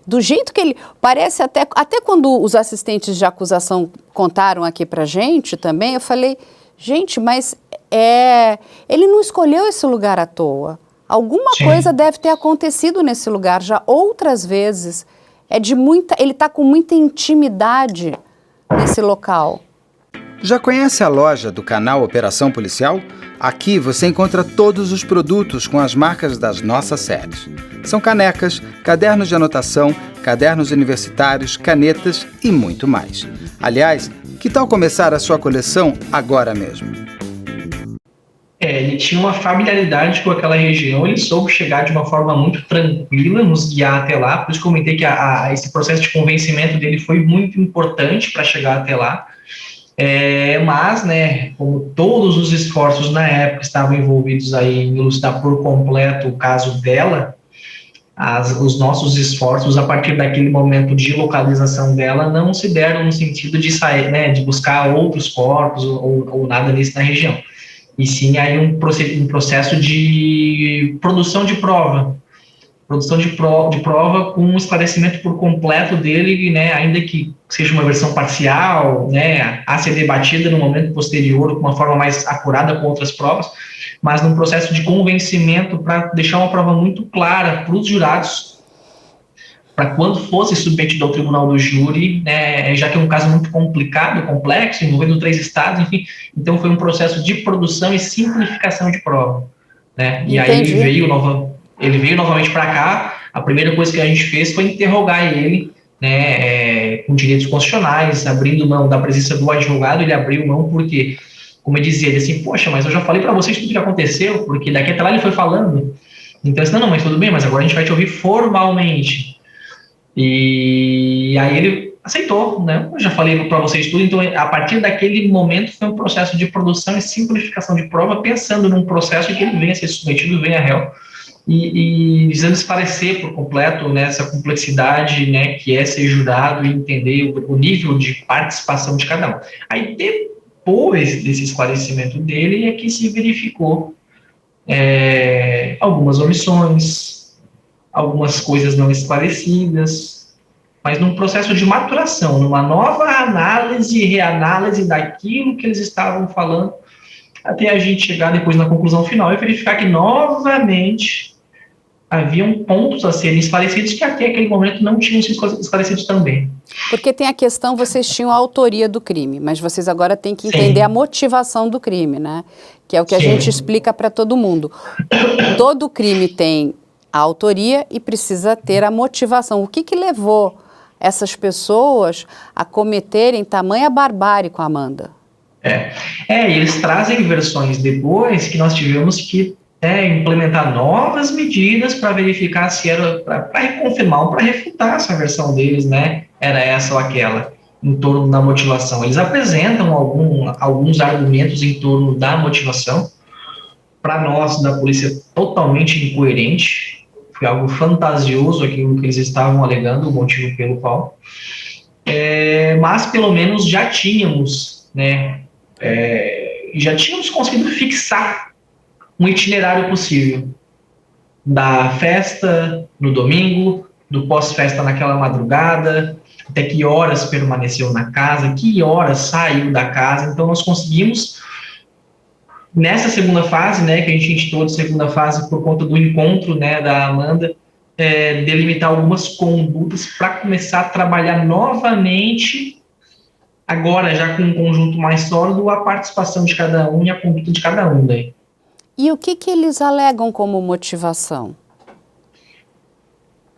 do jeito que ele... Parece até quando os assistentes de acusação contaram aqui pra gente também, eu falei, gente, mas... ele não escolheu esse lugar à toa. Alguma coisa deve ter acontecido nesse lugar já outras vezes. Ele está com muita intimidade nesse local. Já conhece a loja do canal Operação Policial? Aqui você encontra todos os produtos com as marcas das nossas séries. São canecas, cadernos de anotação, cadernos universitários, canetas e muito mais. Aliás, que tal começar a sua coleção agora mesmo? Ele tinha uma familiaridade com aquela região, ele soube chegar de uma forma muito tranquila, nos guiar até lá, por isso comentei que esse processo de convencimento dele foi muito importante para chegar até lá, mas, né, como todos os esforços na época estavam envolvidos aí em elucidar por completo o caso dela, os nossos esforços a partir daquele momento de localização dela não se deram no sentido de sair, né, de buscar outros corpos ou nada disso na região. E sim aí um processo de produção de prova. Produção de prova com um esclarecimento por completo dele, né, ainda que seja uma versão parcial, né, a ser debatida no momento posterior, com uma forma mais acurada com outras provas, mas num processo de convencimento para deixar uma prova muito clara para os jurados, para quando fosse submetido ao tribunal do júri, né, já que é um caso muito complicado, complexo, envolvendo 3 estados, enfim, então foi um processo de produção e simplificação de prova, né, e aí ele veio novamente para cá, a primeira coisa que a gente fez foi interrogar ele, né, com direitos constitucionais, abrindo mão da presença do advogado, ele abriu mão porque, como eu dizia, ele assim, poxa, mas eu já falei para vocês tudo que aconteceu, porque daqui até lá ele foi falando, então eu disse, não, mas tudo bem, mas agora a gente vai te ouvir formalmente. E aí ele aceitou, né? Eu já falei para vocês tudo, então a partir daquele momento foi um processo de produção e simplificação de prova, pensando num processo em que ele venha a ser submetido, venha a réu, e visando esclarecer por completo, né, essa complexidade, né, que é ser jurado e entender o nível de participação de cada um. Aí depois desse esclarecimento dele é que se verificou algumas omissões, algumas coisas não esclarecidas, mas num processo de maturação, numa nova análise e reanálise daquilo que eles estavam falando, até a gente chegar depois na conclusão final e verificar que novamente haviam pontos a serem esclarecidos que até aquele momento não tinham sido esclarecidos também. Porque tem a questão, vocês tinham a autoria do crime, mas vocês agora têm que entender a motivação do crime, né? Que é o que a gente explica para todo mundo. Todo crime tem a autoria e precisa ter a motivação. O que levou essas pessoas a cometerem tamanha barbárie com a Amanda? Eles trazem versões depois que nós tivemos que implementar novas medidas para verificar se era, para reconfirmar ou para refutar essa versão deles, né? Era essa ou aquela, em torno da motivação. Eles apresentam alguns argumentos em torno da motivação, para nós, da polícia, totalmente incoerente. Foi algo fantasioso aquilo que eles estavam alegando, o motivo pelo qual. mas pelo menos já tínhamos, né, já tínhamos conseguido fixar um itinerário possível da festa no domingo, do pós-festa naquela madrugada, até que horas permaneceu na casa, que horas saiu da casa. Então nós conseguimos, nessa segunda fase, né, que a gente intitulou de segunda fase por conta do encontro, né, da Amanda, delimitar algumas condutas para começar a trabalhar novamente, agora já com um conjunto mais sólido, a participação de cada um e a conduta de cada um daí. E o que eles alegam como motivação?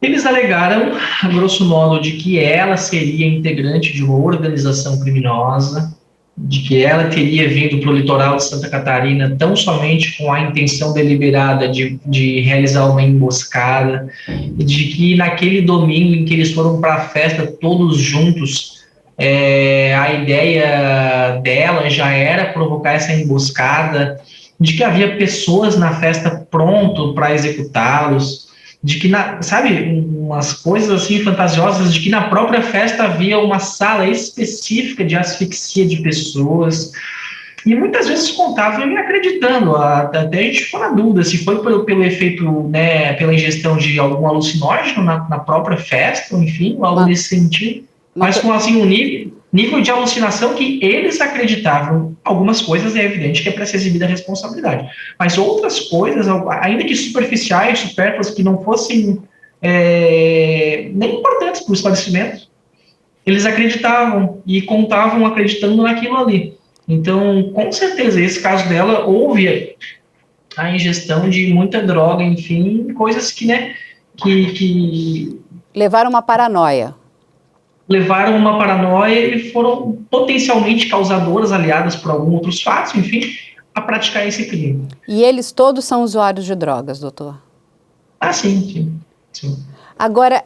Eles alegaram, a grosso modo, de que ela seria integrante de uma organização criminosa, de que ela teria vindo para o litoral de Santa Catarina tão somente com a intenção deliberada de realizar uma emboscada, e de que naquele domingo em que eles foram para a festa todos juntos, a ideia dela já era provocar essa emboscada, de que havia pessoas na festa pronto para executá-los, de que, sabe, umas coisas assim fantasiosas, de que na própria festa havia uma sala específica de asfixia de pessoas, e muitas vezes contavam e acreditando, até a gente ficou na dúvida se foi pelo efeito, né, pela ingestão de algum alucinógeno na própria festa, enfim, algo nesse sentido, mas com assim um nível de alucinação que eles acreditavam. Algumas coisas é evidente que é para ser exibida a responsabilidade, mas outras coisas, ainda que superficiais, supérfluas, que não fossem nem importantes para o esclarecimento, eles acreditavam e contavam acreditando naquilo ali. Então, com certeza, esse caso dela, houve a ingestão de muita droga, enfim, coisas que, né, que levaram uma paranoia. Levaram uma paranoia e foram potencialmente causadoras, aliadas por alguns outros fatos, enfim, a praticar esse crime. E eles todos são usuários de drogas, doutor? Ah, sim. Agora,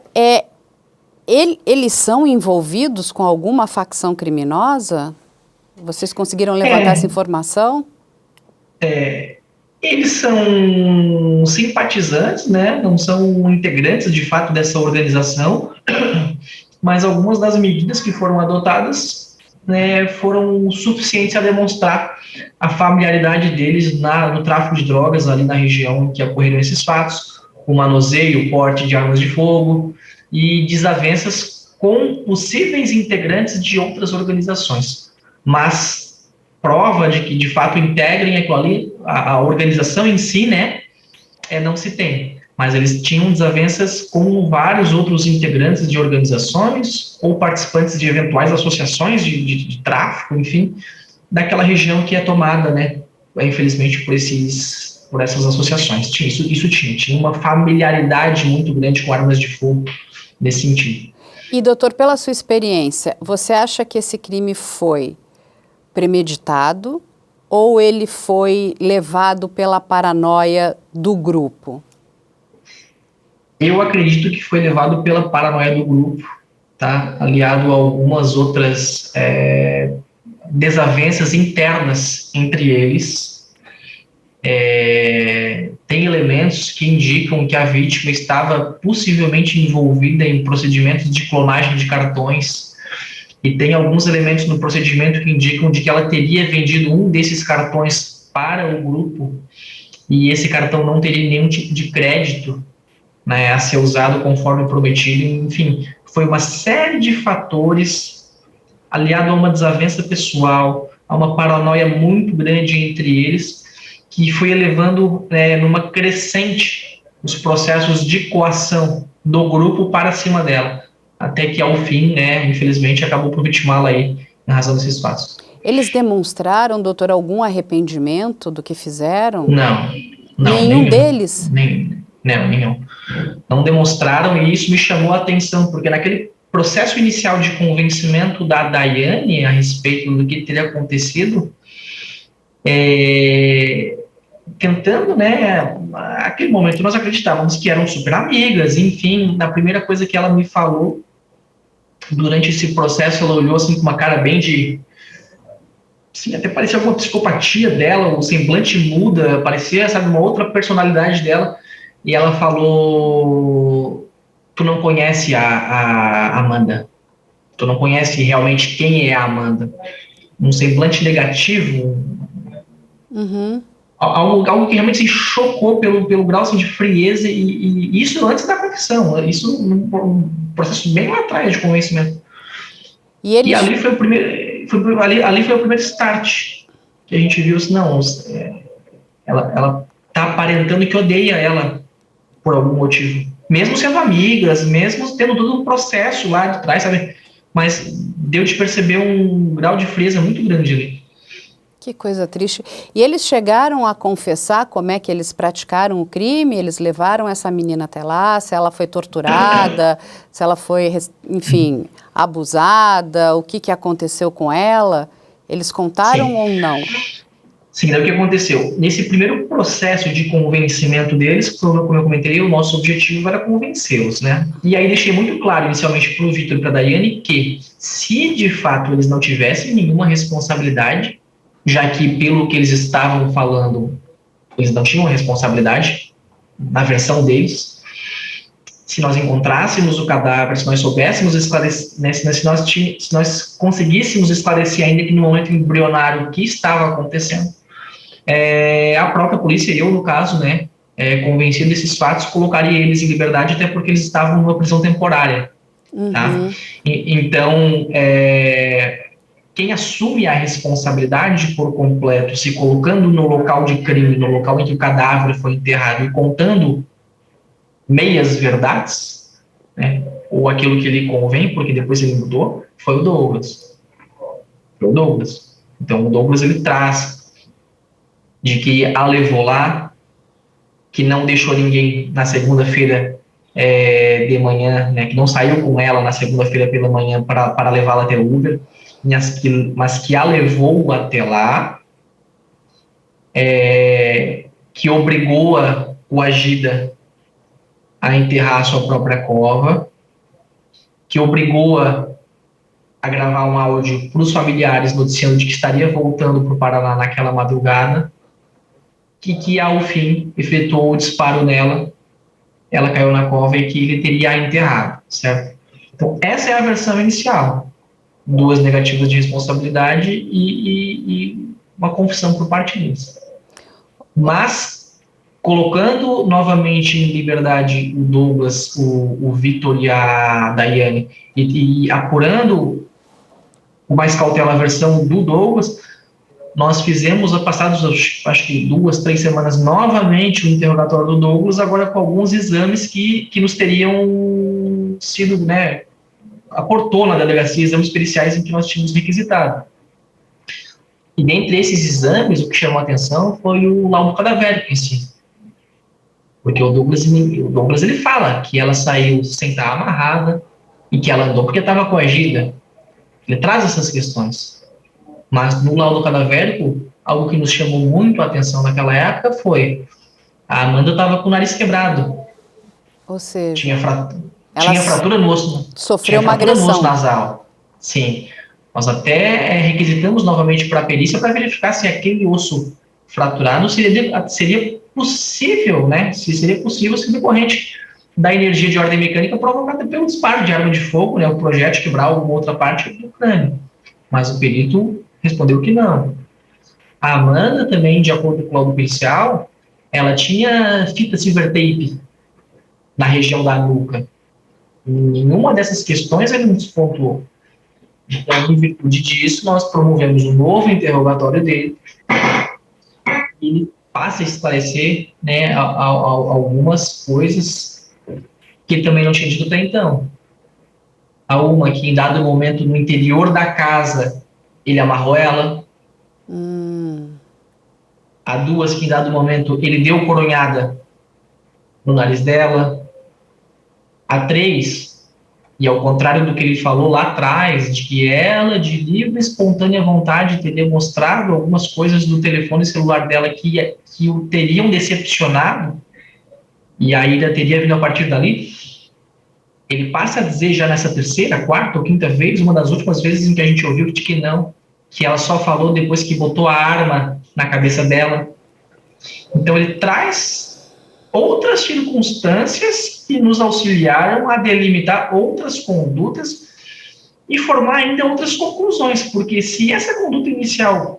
eles são envolvidos com alguma facção criminosa? Vocês conseguiram levantar essa informação? Eles são simpatizantes, né? Não são integrantes, de fato, dessa organização, mas algumas das medidas que foram adotadas, né, foram suficientes a demonstrar a familiaridade deles no tráfico de drogas ali na região em que ocorreram esses fatos, o manuseio, o porte de armas de fogo e desavenças com possíveis integrantes de outras organizações. Mas prova de que, de fato, integrem aquilo ali, a organização em si, né, não se tem. Mas eles tinham desavenças com vários outros integrantes de organizações ou participantes de eventuais associações de tráfico, enfim, daquela região que é tomada, né, infelizmente, por essas associações. Isso tinha uma familiaridade muito grande com armas de fogo nesse sentido. E, doutor, pela sua experiência, você acha que esse crime foi premeditado ou ele foi levado pela paranoia do grupo? Eu acredito que foi levado pela paranoia do grupo, tá? Aliado a algumas outras desavenças internas entre eles. Tem elementos que indicam que a vítima estava possivelmente envolvida em procedimentos de clonagem de cartões, e tem alguns elementos no procedimento que indicam de que ela teria vendido um desses cartões para o grupo, e esse cartão não teria nenhum tipo de crédito, né, a ser usado conforme prometido. Enfim, foi uma série de fatores, aliado a uma desavença pessoal, a uma paranoia muito grande entre eles, que foi elevando numa crescente os processos de coação do grupo para cima dela, até que, ao fim, né, infelizmente, acabou por vitimá-la aí, em razão desses fatos. Eles demonstraram, doutor, algum arrependimento do que fizeram? Não. Nenhum deles? Nenhum. Não demonstraram, e isso me chamou a atenção, porque naquele processo inicial de convencimento da Daiane a respeito do que teria acontecido, tentando, né, naquele momento nós acreditávamos que eram super amigas, enfim, a primeira coisa que ela me falou durante esse processo, ela olhou assim com uma cara bem de... Assim, até parecia alguma psicopatia dela, o semblante muda, parecia, sabe, uma outra personalidade dela. E ela falou: tu não conhece a Amanda? tu não conhece realmente quem é a Amanda. Um semblante negativo, algo que realmente se chocou pelo grau assim, de frieza, e isso antes da confissão, isso num processo bem lá atrás de convencimento. E ali foi o primeiro, ali foi o primeiro start que a gente viu assim, não, ela tá aparentando que odeia ela por algum motivo, mesmo sendo amigas, mesmo tendo todo um processo lá de trás, sabe? Mas deu de perceber um grau de frieza muito grande ali. Que coisa triste. E eles chegaram a confessar como é que eles praticaram o crime? Eles levaram essa menina até lá? Se ela foi torturada? Se ela foi, enfim, abusada? O que aconteceu com ela? Eles contaram ou não? Sim, daí o que aconteceu? Nesse primeiro processo de convencimento deles, como eu comentei, o nosso objetivo era convencê-los, né? E aí deixei muito claro inicialmente para o Vitor e para a Daiane que, se de fato eles não tivessem nenhuma responsabilidade, já que pelo que eles estavam falando, eles não tinham responsabilidade, na versão deles, se nós encontrássemos o cadáver, se nós soubéssemos esclarecer, né, se nós conseguíssemos esclarecer ainda que no momento embrionário o que estava acontecendo, a própria polícia, eu no caso, né, convencido desses fatos, colocaria eles em liberdade, até porque eles estavam numa prisão temporária. Tá? Então, quem assume a responsabilidade por completo, se colocando no local de crime, no local em que o cadáver foi enterrado e contando meias verdades, né, ou aquilo que lhe convém, porque depois ele mudou, foi o Douglas. Então, o Douglas, ele traz de que a levou lá, que não deixou ninguém na segunda-feira de manhã, né, que não saiu com ela na segunda-feira pela manhã para levá-la até o Uber, mas que a levou até lá, que obrigou-a, coagida, a enterrar a sua própria cova, que obrigou-a a gravar um áudio para os familiares noticiando de que estaria voltando para o Paraná naquela madrugada, que ao fim efetuou o disparo nela, ela caiu na cova e que ele teria a enterrado, certo? Então, essa é a versão inicial. 2 negativas de responsabilidade e uma confissão por parte deles. Mas, colocando novamente em liberdade o Douglas, o Vitor e a Daiane, e apurando com mais cautela a versão do Douglas, nós fizemos, passados acho que 2, 3 semanas, novamente o interrogatório do Douglas, agora com alguns exames que nos teriam sido, né, aportou na delegacia, exames periciais em que nós tínhamos requisitado. E dentre esses exames, o que chamou a atenção foi o laudo cadavérico em si. Porque o Douglas ele fala que ela saiu sem estar amarrada e que ela andou porque estava coagida. Ele traz essas questões. Mas no laudo cadavérico, algo que nos chamou muito a atenção naquela época foi a Amanda estava com o nariz quebrado. Ou seja, tinha fratura no osso. Sofreu uma agressão. No osso nasal. Sim. Nós até requisitamos novamente para a perícia para verificar se aquele osso fraturado seria possível, né? Se seria possível ser decorrente da energia de ordem mecânica provocada pelo disparo de arma de fogo, né? O projétil quebrar alguma outra parte do crânio. Mas o perito respondeu que não. A Amanda também, de acordo com o laudo pericial, ela tinha fita silver tape na região da nuca. Nenhuma dessas questões ele nos pontuou. Então, em virtude disso, nós promovemos um novo interrogatório dele e ele passa a esclarecer, né, algumas coisas que ele também não tinha dito até então. Há uma que, em dado momento, no interior da casa, ele amarrou ela. Há 2 que, em dado momento, ele deu coronhada no nariz dela. Há 3, e ao contrário do que ele falou lá atrás, de que ela, de livre e espontânea vontade, teria mostrado algumas coisas do telefone celular dela que o teriam decepcionado, e a ira teria vindo a partir dali, ele passa a dizer já nessa 3ª, 4ª ou 5ª vez, uma das últimas vezes em que a gente ouviu de que não, que ela só falou depois que botou a arma na cabeça dela. Então ele traz outras circunstâncias que nos auxiliaram a delimitar outras condutas e formar ainda outras conclusões, porque se essa conduta inicial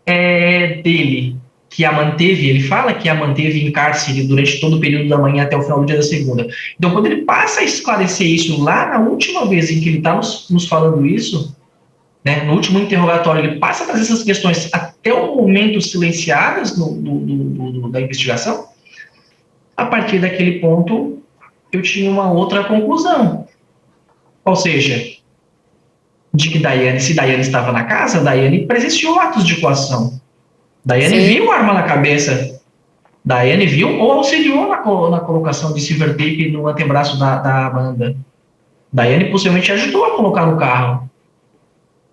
é dele, que a manteve, ele fala que a manteve em cárcere durante todo o período da manhã até o final do dia da segunda. Então, quando ele passa a esclarecer isso lá na última vez em que ele está nos falando isso, né, no último interrogatório, ele passa a trazer essas questões até o momento silenciadas da investigação, a partir daquele ponto, eu tinha uma outra conclusão. Ou seja, de que se Daiane estava na casa, Daiane presenciou atos de coação. Daiane viu arma na cabeça. Daiane viu ou auxiliou na colocação de silver tape no antebraço da Amanda. Daiane possivelmente ajudou a colocar no carro.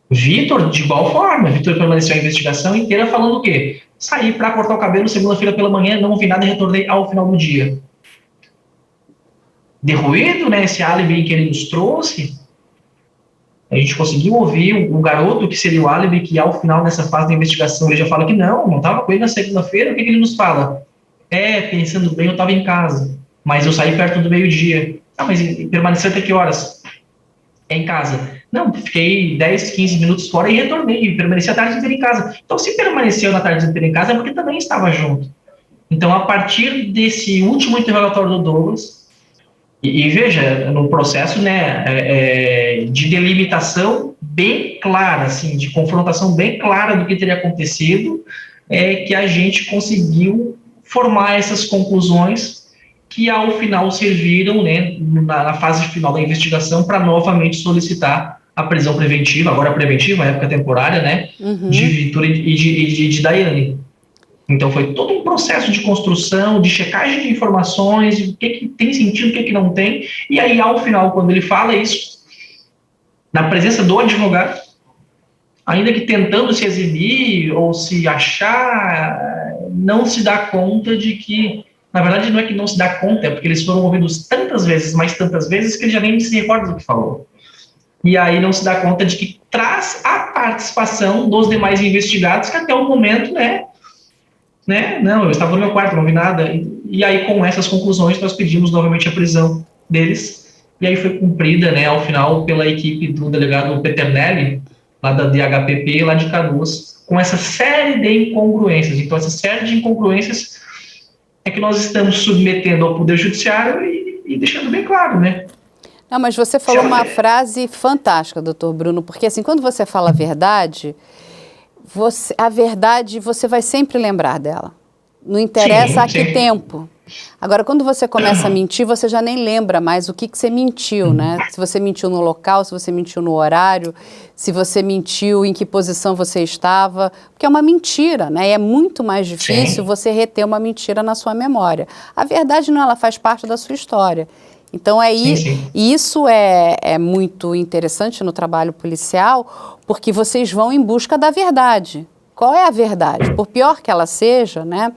Vitor, de igual forma, Vitor permaneceu a investigação inteira falando o quê? Saí para cortar o cabelo segunda-feira pela manhã, não vi nada e retornei ao final do dia. Derruído, né, esse álibi que ele nos trouxe, a gente conseguiu ouvir o garoto que seria o álibi, que ao final dessa fase da investigação ele já fala que não estava com ele na segunda-feira. O que ele nos fala? Pensando bem, eu estava em casa, mas eu saí perto do meio-dia. Mas permaneceu até que horas? Em casa. Não, fiquei 10, 15 minutos fora e retornei, permaneci a tarde inteira em casa. Então, se permaneceu na tarde inteira em casa, é porque também estava junto. Então, a partir desse último interrogatório do Douglas, e veja, no processo, né, de delimitação bem clara, assim, de confrontação bem clara do que teria acontecido, que a gente conseguiu formar essas conclusões que, ao final, serviram, né, na fase final da investigação, para novamente solicitar a prisão preventiva, agora preventiva, época temporária, né, de Vitor e de Daiane. Então, foi todo um processo de construção, de checagem de informações, o que tem sentido, o que não tem. E aí, ao final, quando ele fala isso, na presença do advogado, ainda que tentando se exibir ou se achar, não se dá conta de que, na verdade, não é que não se dá conta, é porque eles foram ouvidos tantas vezes, mas tantas vezes, que ele já nem se recorda do que falou. E aí não se dá conta de que traz a participação dos demais investigados, que até o momento, não, eu estava no meu quarto, não vi nada. E aí, com essas conclusões, nós pedimos novamente a prisão deles. E aí foi cumprida, né, ao final, pela equipe do delegado Peternelli, lá da DHPP, lá de Canoas, com essa série de incongruências. Então, essa série de incongruências é que nós estamos submetendo ao Poder Judiciário e deixando bem claro, né? Não, mas você falou uma frase fantástica, doutor Bruno, porque assim, quando você fala a verdade, você vai sempre lembrar dela. Não interessa a que tempo. Agora, quando você começa a mentir, você já nem lembra mais o que você mentiu, né? Se você mentiu no local, se você mentiu no horário, se você mentiu, em que posição você estava, porque é uma mentira, né? E é muito mais difícil você reter uma mentira na sua memória. A verdade não, ela faz parte da sua história. Então, isso é muito interessante no trabalho policial, porque vocês vão em busca da verdade. Qual é a verdade? Por pior que ela seja, né?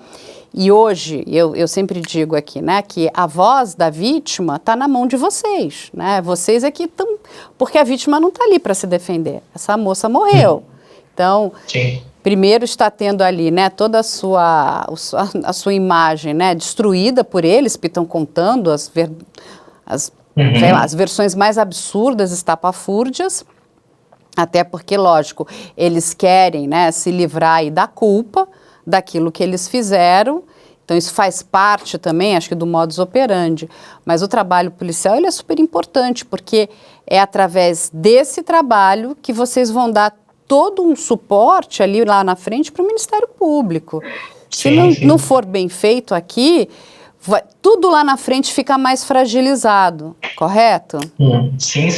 E hoje, eu sempre digo aqui, né, que a voz da vítima está na mão de vocês, né? Vocês é que estão... Porque a vítima não está ali para se defender. Essa moça morreu. Então... Primeiro está tendo ali, né, toda a sua imagem, né, destruída por eles, que estão contando sei lá, as versões mais absurdas, estapafúrdias, até porque, lógico, eles querem, né, se livrar aí da culpa daquilo que eles fizeram. Então, isso faz parte também, acho que, do modus operandi. Mas o trabalho policial, ele é super importante, porque é através desse trabalho que vocês vão dar todo um suporte ali lá na frente para o Ministério Público. Se não for bem feito aqui, tudo lá na frente fica mais fragilizado, correto? Sim.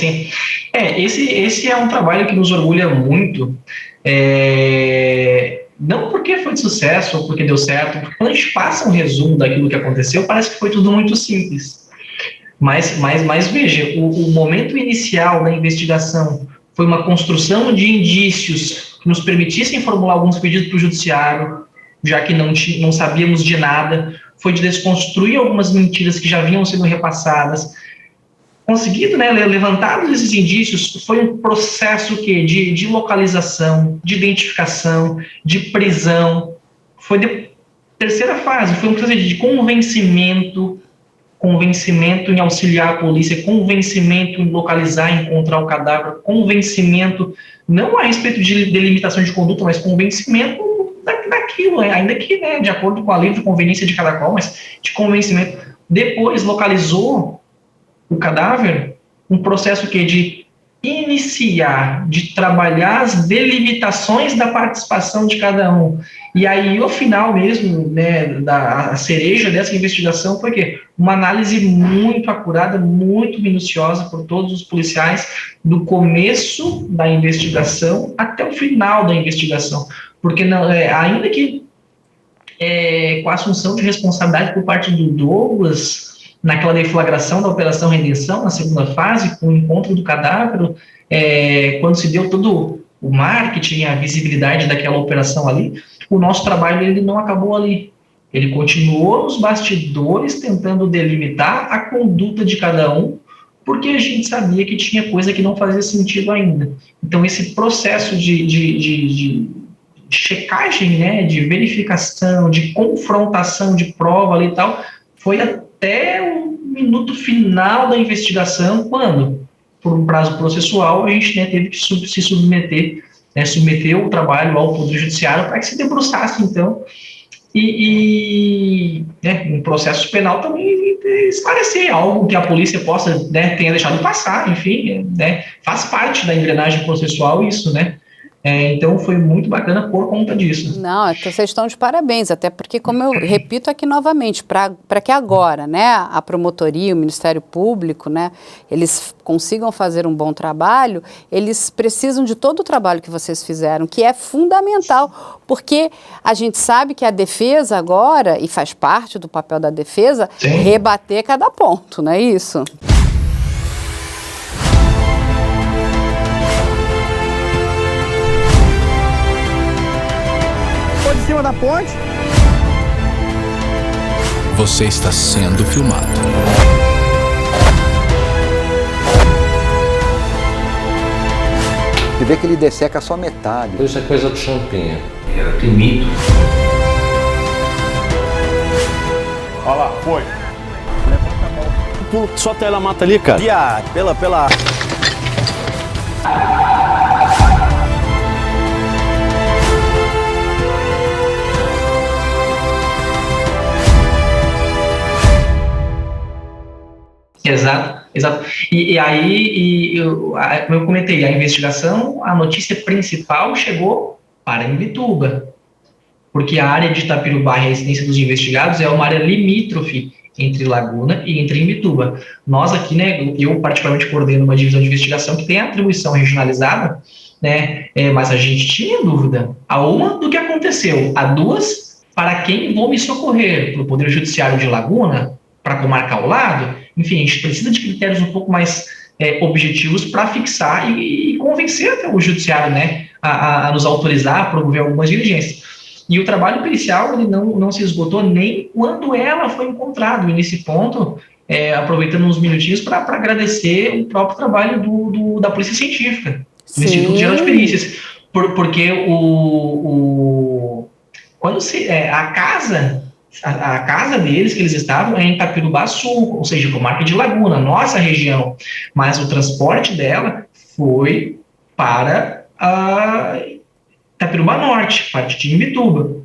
Esse é um trabalho que nos orgulha muito, não porque foi de sucesso ou porque deu certo, porque quando a gente passa um resumo daquilo que aconteceu, parece que foi tudo muito simples. Mas veja, o momento inicial da investigação foi uma construção de indícios que nos permitissem formular alguns pedidos para o judiciário, já que não sabíamos de nada, foi de desconstruir algumas mentiras que já vinham sendo repassadas. Conseguido, né, levantados esses indícios, foi um processo de localização, de identificação, de prisão. Foi de terceira fase, foi um processo de convencimento, convencimento em auxiliar a polícia, convencimento em localizar e encontrar o cadáver, convencimento, não a respeito de delimitação de conduta, mas convencimento daquilo, ainda que, né, de acordo com a livre conveniência de cada qual, mas de convencimento. Depois localizou o cadáver, um processo que de iniciar, de trabalhar as delimitações da participação de cada um. E aí, o final mesmo, né, a cereja dessa investigação foi que uma análise muito acurada, muito minuciosa por todos os policiais, do começo da investigação até o final da investigação. Porque não, ainda que com a assunção de responsabilidade por parte do Douglas, naquela deflagração da Operação Redenção, na segunda fase, com o encontro do cadáver, quando se deu todo o marketing, a visibilidade daquela operação ali, o nosso trabalho ele não acabou ali. Ele continuou nos bastidores tentando delimitar a conduta de cada um, porque a gente sabia que tinha coisa que não fazia sentido ainda. Então, esse processo de checagem, né, de verificação, de confrontação de prova ali e tal, foi até o minuto final da investigação, quando, por um prazo processual, a gente, né, teve que se submeter, né, submeter o trabalho ao Poder Judiciário para que se debruçasse, então, um processo penal também esclarecer algo que a polícia possa, né, tenha deixado passar, enfim, né, faz parte da engrenagem processual isso, né. Então, foi muito bacana por conta disso. Não, vocês estão de parabéns, até porque, como eu repito aqui novamente, para que agora, né, a promotoria, o Ministério Público, né, eles consigam fazer um bom trabalho, eles precisam de todo o trabalho que vocês fizeram, que é fundamental, porque a gente sabe que a defesa agora, e faz parte do papel da defesa, Sim, rebater cada ponto, não é isso? Em cima da ponte. Você está sendo filmado. Você vê que ele desseca só metade. Isso é coisa do Champinha. tem mito. Olha lá, foi. Pulo, só ela mata ali, cara. Pela... Exato. E aí, como eu comentei, a investigação, a notícia principal chegou para Imbituba, porque a área de Itapirubá, a residência dos investigados, é uma área limítrofe entre Laguna e entre Imbituba. Nós aqui, né, eu particularmente coordeno uma divisão de investigação que tem atribuição regionalizada, né, mas a gente tinha dúvida, a uma, do que aconteceu, a duas, para quem vou me socorrer, para o Poder Judiciário de Laguna, para a comarca ao lado. Enfim, a gente precisa de critérios um pouco mais objetivos para fixar e convencer até o judiciário, né, a nos autorizar a promover algumas diligências. E o trabalho pericial ele não se esgotou nem quando ela foi encontrada. E nesse ponto, aproveitando uns minutinhos para agradecer o próprio trabalho da Polícia Científica, do Instituto Geral de Perícias, porque quando a casa deles, que eles estavam, é em Itapirubá Sul, ou seja, comarca de Laguna, nossa região, mas o transporte dela foi para Itapirubá Norte, parte de Imbituba.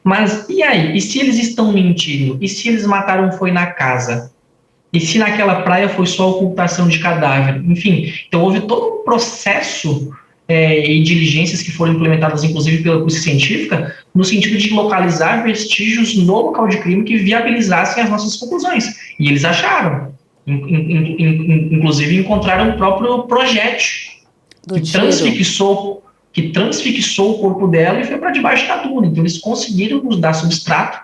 Mas e aí? E se eles estão mentindo? E se eles mataram foi na casa? E se naquela praia foi só ocultação de cadáver? Enfim, então houve todo um processo e diligências que foram implementadas, inclusive pela Polícia Científica, no sentido de localizar vestígios no local de crime que viabilizassem as nossas conclusões. E eles acharam. Inclusive, encontraram o próprio projétil que transfixou o corpo dela e foi para debaixo da duna. Então, eles conseguiram nos dar substrato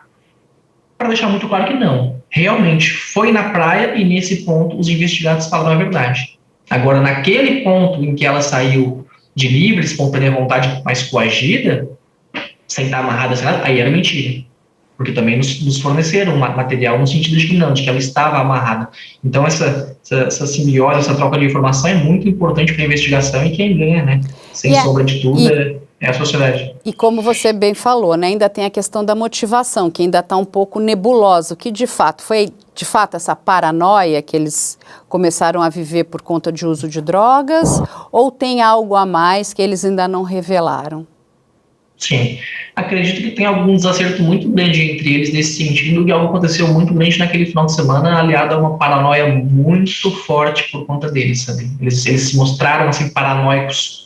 para deixar muito claro que não. Realmente, foi na praia e, nesse ponto, os investigados falaram a verdade. Agora, naquele ponto em que ela saiu de livre, espontânea vontade, mais coagida, sem estar amarrada, aí era mentira. Porque também nos forneceram material no sentido de que ela estava amarrada. Então, essa simbiose, essa troca de informação é muito importante para a investigação e quem ganha, né? Sem sombra de dúvida. É a sociedade. E como você bem falou, né, ainda tem a questão da motivação, que ainda está um pouco nebulosa, que de fato foi essa paranoia que eles começaram a viver por conta de uso de drogas, ou tem algo a mais que eles ainda não revelaram? Sim. Acredito que tem algum desacerto muito grande entre eles nesse sentido, e algo aconteceu muito grande naquele final de semana, aliado a uma paranoia muito forte por conta deles, sabe? Eles se mostraram, assim, paranoicos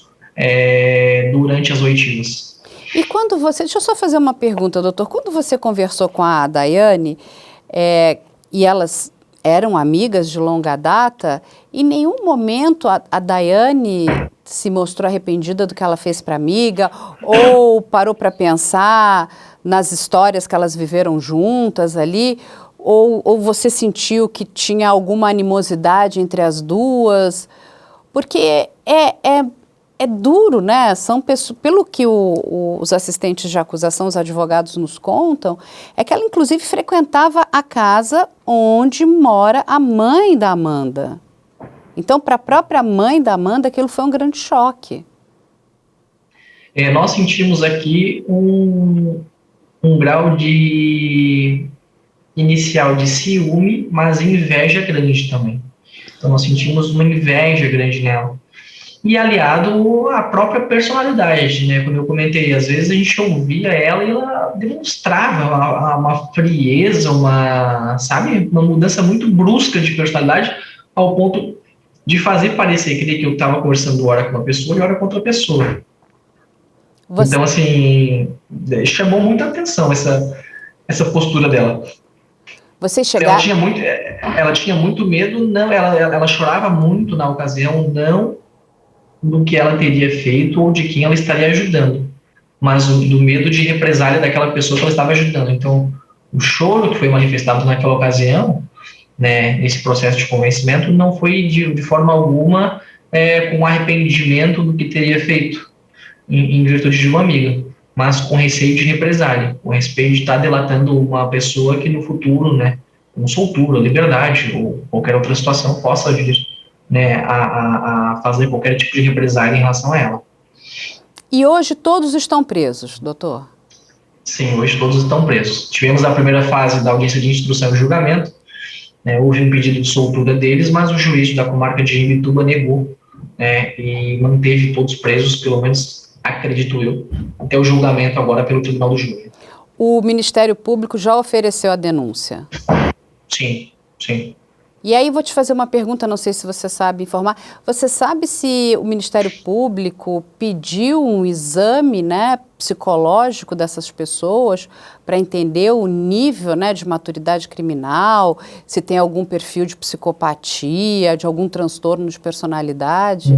durante as oitivas. E quando você... Deixa eu só fazer uma pergunta, doutor. Quando você conversou com a Daiane, e elas eram amigas de longa data, em nenhum momento a Daiane se mostrou arrependida do que ela fez para a amiga, ou parou para pensar nas histórias que elas viveram juntas ali, ou você sentiu que tinha alguma animosidade entre as duas? Porque é duro, né? São pessoas, pelo que os assistentes de acusação, os advogados nos contam, é que ela inclusive frequentava a casa onde mora a mãe da Amanda. Então, para a própria mãe da Amanda, aquilo foi um grande choque. Nós sentimos aqui um grau inicial de ciúme, mas inveja grande também. Então, nós sentimos uma inveja grande nela. E aliado à própria personalidade, né? Como eu comentei, às vezes a gente ouvia ela e ela demonstrava uma frieza, uma mudança muito brusca de personalidade, ao ponto de fazer parecer que eu estava conversando hora com uma pessoa e hora com outra pessoa. Então, assim, chamou muita atenção essa postura dela. Você chegar... Ela tinha muito medo, não, ela chorava muito na ocasião, não do que ela teria feito ou de quem ela estaria ajudando, mas do medo de represália daquela pessoa que ela estava ajudando. Então, o choro que foi manifestado naquela ocasião, né, nesse processo de convencimento, não foi de forma alguma com arrependimento do que teria feito em virtude de uma amiga, mas com receio de represália, com receio de estar delatando uma pessoa que no futuro, né, com soltura, liberdade ou qualquer outra situação possa vir, né, a fazer qualquer tipo de represália em relação a ela. E hoje todos estão presos, doutor? Sim, hoje todos estão presos. Tivemos a primeira fase da audiência de instrução e julgamento, né, houve um pedido de soltura deles, mas o juiz da comarca de Imbituba negou, né, e manteve todos presos, pelo menos acredito eu, até o julgamento agora pelo Tribunal do Júri. O Ministério Público já ofereceu a denúncia? Sim, sim. E aí vou te fazer uma pergunta, não sei se você sabe informar. Você sabe se o Ministério Público pediu um exame, né, psicológico dessas pessoas para entender o nível, né, de maturidade criminal, se tem algum perfil de psicopatia, de algum transtorno de personalidade?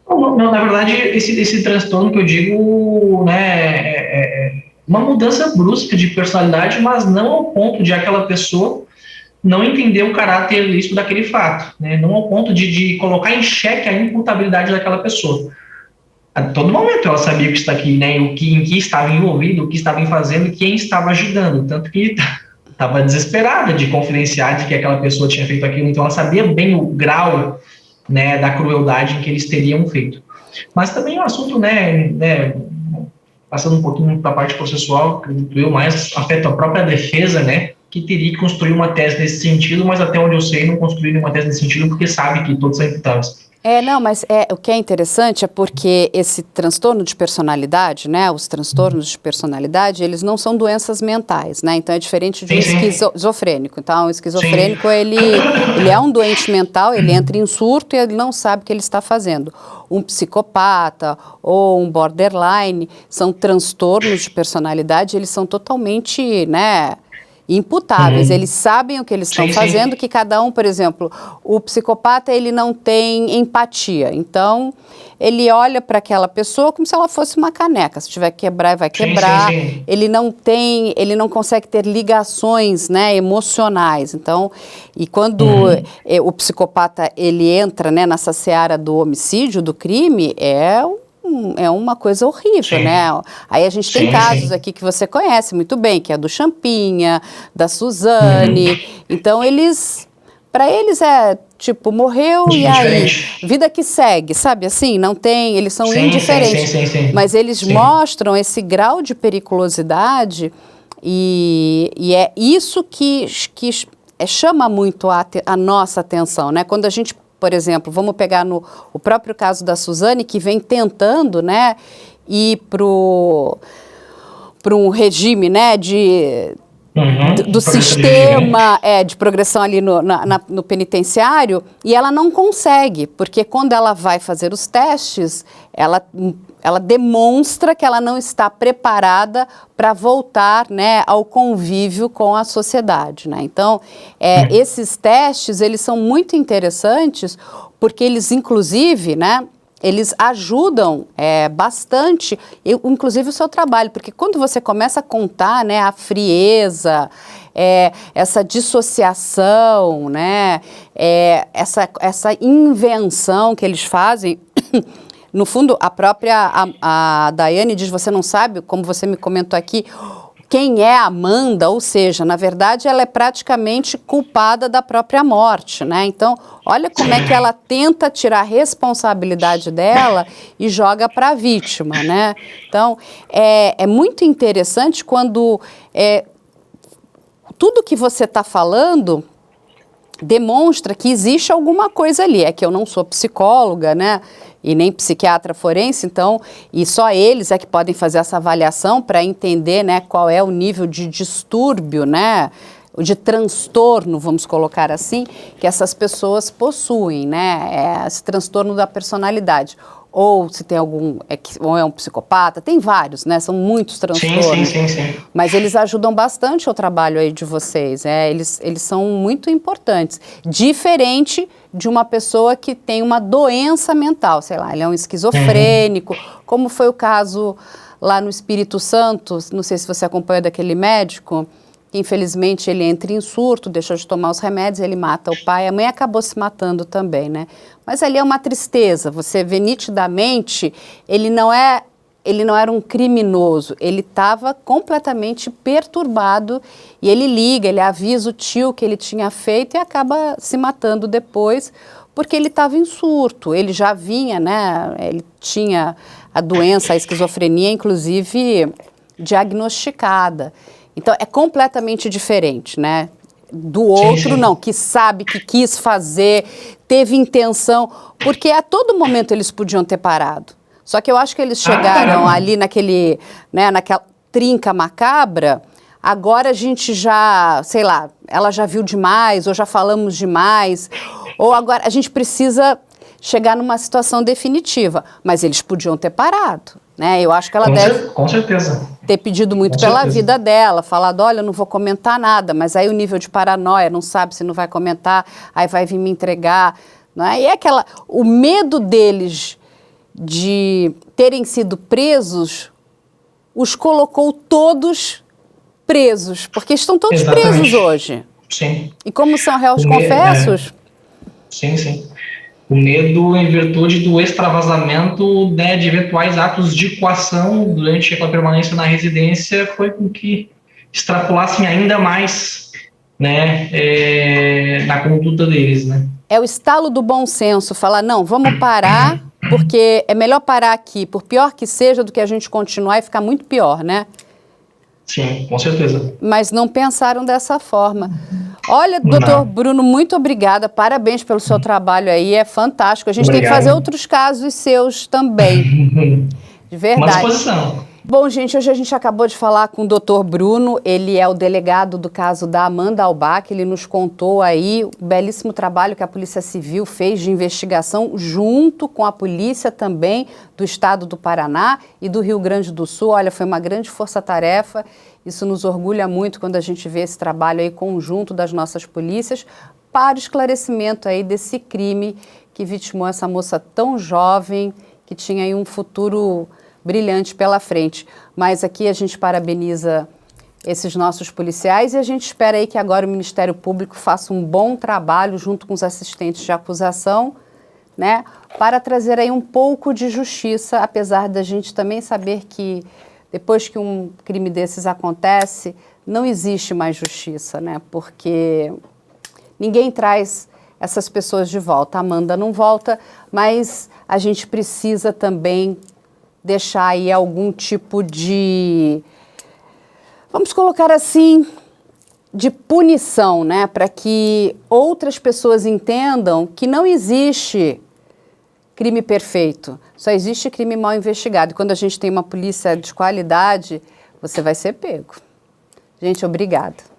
Não, na verdade, esse transtorno que eu digo, né, é uma mudança brusca de personalidade, mas não ao ponto de aquela pessoa não entender o caráter ilícito daquele fato, né? Não ao ponto de colocar em xeque a imputabilidade daquela pessoa. A todo momento ela sabia que está aqui, né, em que estava envolvido, o que estava fazendo e quem estava ajudando, tanto que estava desesperada de confidenciar de que aquela pessoa tinha feito aquilo, então ela sabia bem o grau, né, da crueldade que eles teriam feito. Mas também o assunto, né, passando um pouquinho para a parte processual, acredito eu, mais afeta a própria defesa, né, que teria que construir uma tese nesse sentido, mas até onde eu sei não construir uma tese nesse sentido porque sabe que todos são imputáveis. Não, mas o que é interessante é porque esse transtorno de personalidade, né, os transtornos de personalidade, eles não são doenças mentais, né, então é diferente de um esquizofrênico. Então, o esquizofrênico, ele é um doente mental, ele entra em surto e ele não sabe o que ele está fazendo. Um psicopata ou um borderline são transtornos de personalidade, eles são totalmente, né, imputáveis, eles sabem o que eles estão fazendo, que cada um, por exemplo, o psicopata, ele não tem empatia, então ele olha para aquela pessoa como se ela fosse uma caneca, se tiver que quebrar, vai quebrar, ele não consegue ter ligações, né, emocionais, então, e quando o psicopata, ele entra, né, nessa seara do homicídio, do crime, é uma coisa horrível, né? Aí a gente tem casos aqui que você conhece muito bem, que é do Champinha, da Suzane. Então, eles Para eles é tipo, morreu e aí, vida que segue, sabe assim? Não tem, eles são indiferentes. Sim. Mas eles mostram esse grau de periculosidade e é isso que chama muito a nossa atenção, né? Quando a gente, por exemplo, vamos pegar o próprio caso da Suzane, que vem tentando, né, ir para um regime, né, do sistema de progressão ali no penitenciário, e ela não consegue, porque quando ela vai fazer os testes, ela demonstra que ela não está preparada para voltar, né, ao convívio com a sociedade, né? Então, esses testes, eles são muito interessantes, porque eles, inclusive, né, eles ajudam bastante, inclusive o seu trabalho, porque quando você começa a contar, né, a frieza, essa dissociação, né, essa invenção que eles fazem, no fundo, a própria a Daiane diz, você não sabe, como você me comentou aqui, quem é a Amanda, ou seja, na verdade ela é praticamente culpada da própria morte, né? Então, olha como é que ela tenta tirar a responsabilidade dela e joga para a vítima, né? Então, é muito interessante quando tudo que você está falando demonstra que existe alguma coisa ali. É que eu não sou psicóloga, né? E nem psiquiatra forense, então, e só eles é que podem fazer essa avaliação para entender, né, qual é o nível de distúrbio, né, de transtorno, vamos colocar assim, que essas pessoas possuem, né, esse transtorno da personalidade. Ou se tem ou é um psicopata, tem vários, né? São muitos transtornos. Sim. Mas eles ajudam bastante o trabalho aí de vocês, eles são muito importantes. Diferente de uma pessoa que tem uma doença mental, sei lá, ele é um esquizofrênico, como foi o caso lá no Espírito Santo, não sei se você acompanha daquele médico, que infelizmente ele entra em surto, deixa de tomar os remédios, ele mata o pai, a mãe acabou se matando também, né? Mas ali é uma tristeza, você vê nitidamente, ele não era um criminoso, ele estava completamente perturbado e ele liga, ele avisa o tio que ele tinha feito e acaba se matando depois, porque ele estava em surto, ele já vinha, né, ele tinha a doença, a esquizofrenia, inclusive diagnosticada. Então, é completamente diferente, né? Do outro, não, que sabe, que quis fazer, teve intenção, porque a todo momento eles podiam ter parado. Só que eu acho que eles chegaram ali naquela trinca macabra, agora a gente já, sei lá, ela já viu demais, ou já falamos demais, ou agora a gente precisa chegar numa situação definitiva. Mas eles podiam ter parado, né? Eu acho que ela deve com certeza. ter pedido muito pela vida dela, falado, olha, eu não vou comentar nada, mas aí o nível de paranoia, não sabe se não vai comentar, aí vai vir me entregar, né? E o medo deles de terem sido presos, os colocou todos presos, porque estão todos presos hoje. Sim. E como são réus confessos... Sim. O medo em virtude do extravasamento, né, de eventuais atos de coação durante a permanência na residência foi com que extrapolassem ainda mais, né, na conduta deles, né. É o estalo do bom senso, falar, não, vamos parar, porque é melhor parar aqui, por pior que seja, do que a gente continuar e ficar muito pior, né? Sim, com certeza. Mas não pensaram dessa forma. Olha, doutor Bruno, muito obrigada, parabéns pelo seu trabalho aí, é fantástico. A gente tem que fazer outros casos seus também, de verdade. Uma disposição. Bom, gente, hoje a gente acabou de falar com o doutor Bruno, ele é o delegado do caso da Amanda Albach, ele nos contou aí o belíssimo trabalho que a Polícia Civil fez de investigação junto com a polícia também do estado do Paraná e do Rio Grande do Sul. Olha, foi uma grande força-tarefa, isso nos orgulha muito quando a gente vê esse trabalho aí conjunto das nossas polícias para o esclarecimento aí desse crime que vitimou essa moça tão jovem, que tinha aí um futuro brilhante pela frente. Mas aqui a gente parabeniza esses nossos policiais e a gente espera aí que agora o Ministério Público faça um bom trabalho junto com os assistentes de acusação, né, para trazer aí um pouco de justiça, apesar da gente também saber que depois que um crime desses acontece, não existe mais justiça, né, porque ninguém traz essas pessoas de volta. A Amanda não volta, mas a gente precisa também deixar aí algum tipo de, vamos colocar assim, de punição, né? Para que outras pessoas entendam que não existe crime perfeito, só existe crime mal investigado. E quando a gente tem uma polícia de qualidade, você vai ser pego. Gente, obrigada.